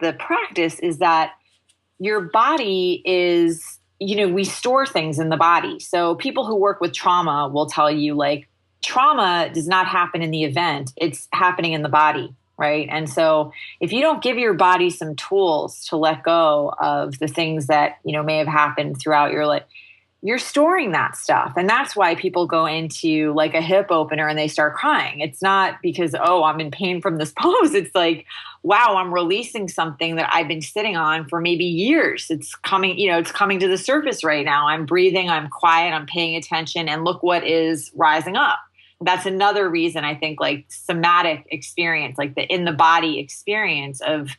the practice is that your body is, we store things in the body. So people who work with trauma will tell you, like, trauma does not happen in the event. It's happening in the body. Right. And so if you don't give your body some tools to let go of the things that, may have happened throughout your life, you're storing that stuff. And that's why people go into like a hip opener and they start crying. It's not because, oh, I'm in pain from this pose. It's like, wow, I'm releasing something that I've been sitting on for maybe years. It's coming, it's coming to the surface right now. I'm breathing, I'm quiet, I'm paying attention, and look what is rising up. That's another reason I think, like, somatic experience, like the in the body experience of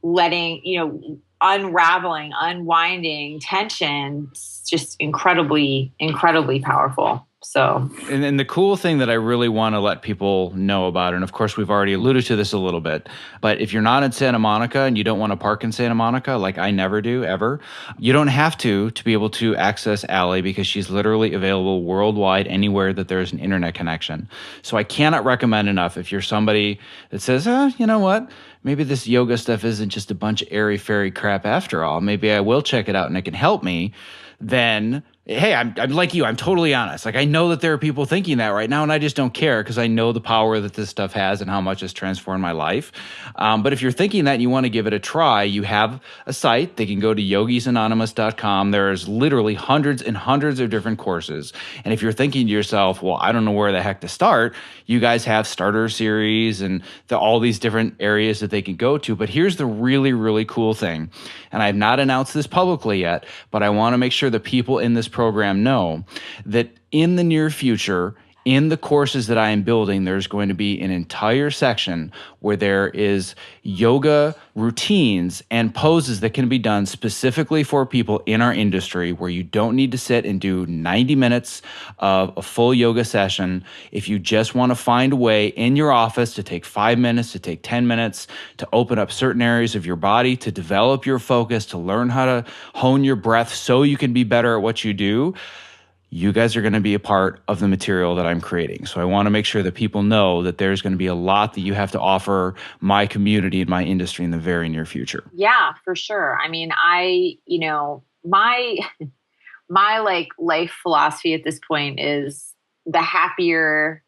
letting, unraveling, unwinding tension, just incredibly, incredibly powerful. So And the cool thing that I really want to let people know about, and of course we've already alluded to this a little bit, but if you're not in Santa Monica and you don't want to park in Santa Monica, like I never do ever, you don't have to be able to access Allie because she's literally available worldwide anywhere that there's an internet connection. So I cannot recommend enough if you're somebody that says, you know what? Maybe this yoga stuff isn't just a bunch of airy-fairy crap after all. Maybe I will check it out and it can help me. Then hey, I'm like you. I'm totally honest. Like I know that there are people thinking that right now, and I just don't care because I know the power that this stuff has and how much it's transformed my life. But if you're thinking that and you want to give it a try, you have a site. They can go to yogisanonymous.com. There's literally hundreds and hundreds of different courses. And if you're thinking to yourself, well, I don't know where the heck to start, you guys have starter series and all these different areas that they can go to. But here's the really, really cool thing. And I've not announced this publicly yet, but I want to make sure the people in this program know that in the near future, in the courses that I am building, there's going to be an entire section where there is yoga routines and poses that can be done specifically for people in our industry where you don't need to sit and do 90 minutes of a full yoga session. If you just want to find a way in your office to take 5 minutes, to take 10 minutes, to open up certain areas of your body, to develop your focus, to learn how to hone your breath so you can be better at what you do, you guys are going to be a part of the material that I'm creating. So I want to make sure that people know that there's going to be a lot that you have to offer my community and my industry in the very near future. Yeah, for sure. I mean, my like life philosophy at this point is the happier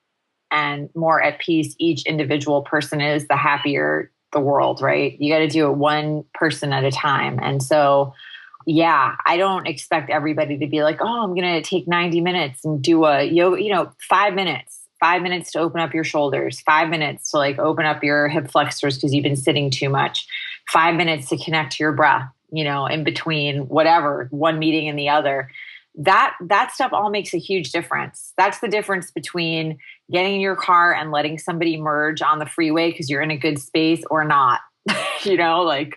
and more at peace each individual person is, the happier the world, right? You got to do it one person at a time. And so yeah, I don't expect everybody to be like, oh, I'm going to take 90 minutes and do a yoga, 5 minutes to open up your shoulders, 5 minutes to like open up your hip flexors because you've been sitting too much, 5 minutes to connect to your breath, in between whatever, one meeting and the other. That stuff all makes a huge difference. That's the difference between getting in your car and letting somebody merge on the freeway because you're in a good space or not, and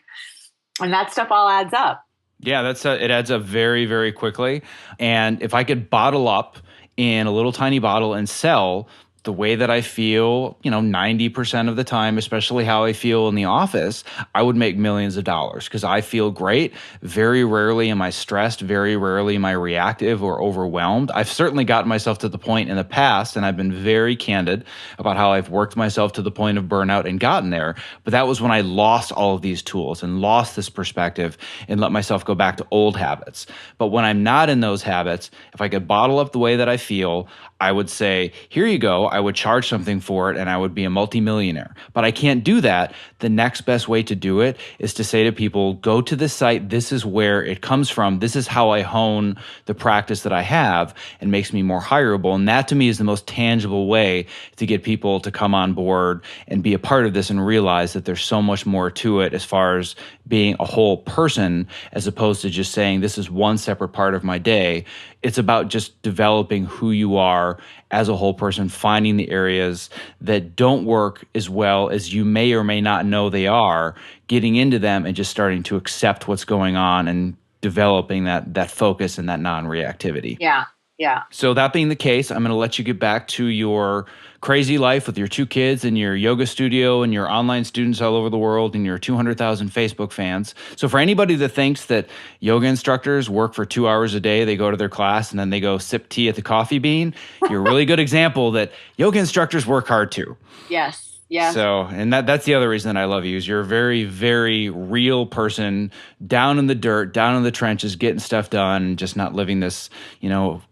that stuff all adds up. Yeah, it adds up very, very quickly. And if I could bottle up in a little tiny bottle and sell the way that I feel, 90% of the time, especially how I feel in the office, I would make millions of dollars because I feel great. Very rarely am I stressed. Very rarely am I reactive or overwhelmed. I've certainly gotten myself to the point in the past, and I've been very candid about how I've worked myself to the point of burnout and gotten there. But that was when I lost all of these tools and lost this perspective and let myself go back to old habits. But when I'm not in those habits, if I could bottle up the way that I feel, I would say, here you go. I would charge something for it and I would be a multimillionaire. But I can't do that. The next best way to do it is to say to people, go to this site. This is where it comes from. This is how I hone the practice that I have and makes me more hireable. And that to me is the most tangible way to get people to come on board and be a part of this and realize that there's so much more to it as far as being a whole person, as opposed to just saying this is one separate part of my day. It's about just developing who you are as a whole person, finding the areas that don't work as well as you may or may not know they are, getting into them and just starting to accept what's going on and developing that focus and that non-reactivity. Yeah. Yeah. So that being the case, I'm going to let you get back to your crazy life with your 2 kids and your yoga studio and your online students all over the world and your 200,000 Facebook fans. So for anybody that thinks that yoga instructors work for 2 hours a day, they go to their class and then they go sip tea at the coffee bean, you're a really good example that yoga instructors work hard too. Yes. Yeah. So, and that's the other reason that I love you is you're a very, very real person down in the dirt, down in the trenches, getting stuff done, just not living this,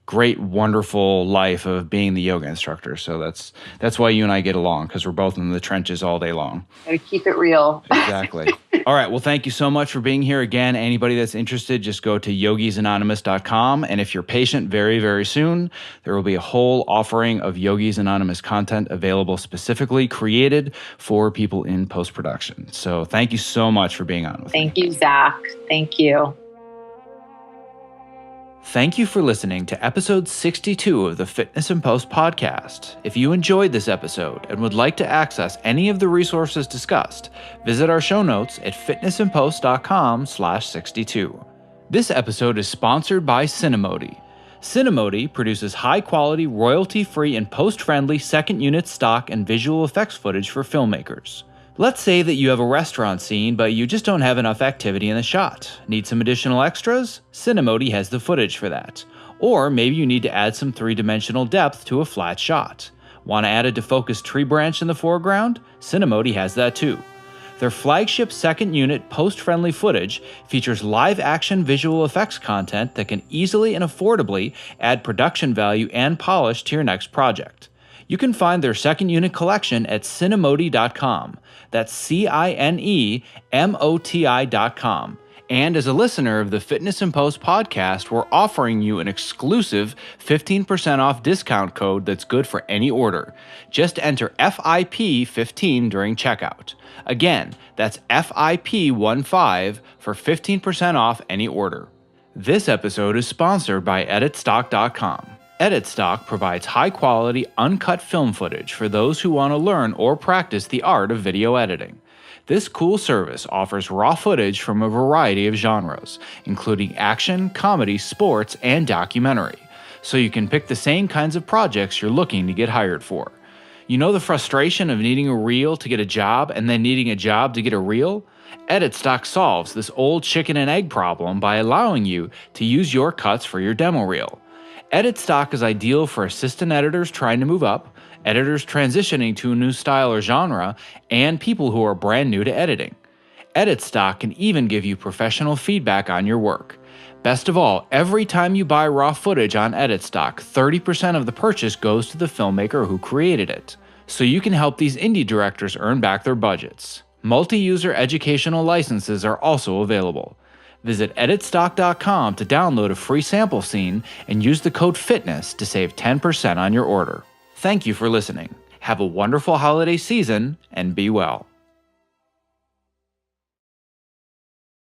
great, wonderful life of being the yoga instructor. So that's why you and I get along, because we're both in the trenches all day long. Gotta keep it real. Exactly. All right. Well, thank you so much for being here again. Anybody that's interested, just go to yogisanonymous.com. And if you're patient, very, very soon, there will be a whole offering of Yogis Anonymous content available specifically created for people in post-production. So thank you so much for being on with me. Thank you, Zach. Thank you. Thank you for listening to episode 62 of the Fitness in Post podcast. If you enjoyed this episode and would like to access any of the resources discussed, visit our show notes at fitnessinpost.com/62. This episode is sponsored by Cinemodi. Cinemody produces high-quality, royalty-free, and post-friendly second-unit stock and visual effects footage for filmmakers. Let's say that you have a restaurant scene, but you just don't have enough activity in the shot. Need some additional extras? Cinemody has the footage for that. Or maybe you need to add some three-dimensional depth to a flat shot. Want to add a defocused tree branch in the foreground? Cinemody has that too. Their flagship second unit post-friendly footage features live-action visual effects content that can easily and affordably add production value and polish to your next project. You can find their second unit collection at cinemody.com. That's CINEMOTI.com. And as a listener of the Fitness in Post podcast, we're offering you an exclusive 15% off discount code that's good for any order. Just enter FIP15 during checkout. Again, that's FIP15 for 15% off any order. This episode is sponsored by EditStock.com. EditStock provides high-quality, uncut film footage for those who want to learn or practice the art of video editing. This cool service offers raw footage from a variety of genres, including action, comedy, sports, and documentary, so you can pick the same kinds of projects you're looking to get hired for. You know the frustration of needing a reel to get a job and then needing a job to get a reel? EditStock solves this old chicken and egg problem by allowing you to use your cuts for your demo reel. EditStock is ideal for assistant editors trying to move up, editors transitioning to a new style or genre, and people who are brand new to editing. EditStock can even give you professional feedback on your work. Best of all, every time you buy raw footage on EditStock, 30% of the purchase goes to the filmmaker who created it. So you can help these indie directors earn back their budgets. Multi-user educational licenses are also available. Visit editstock.com to download a free sample scene and use the code FITNESS to save 10% on your order. Thank you for listening. Have a wonderful holiday season and be well.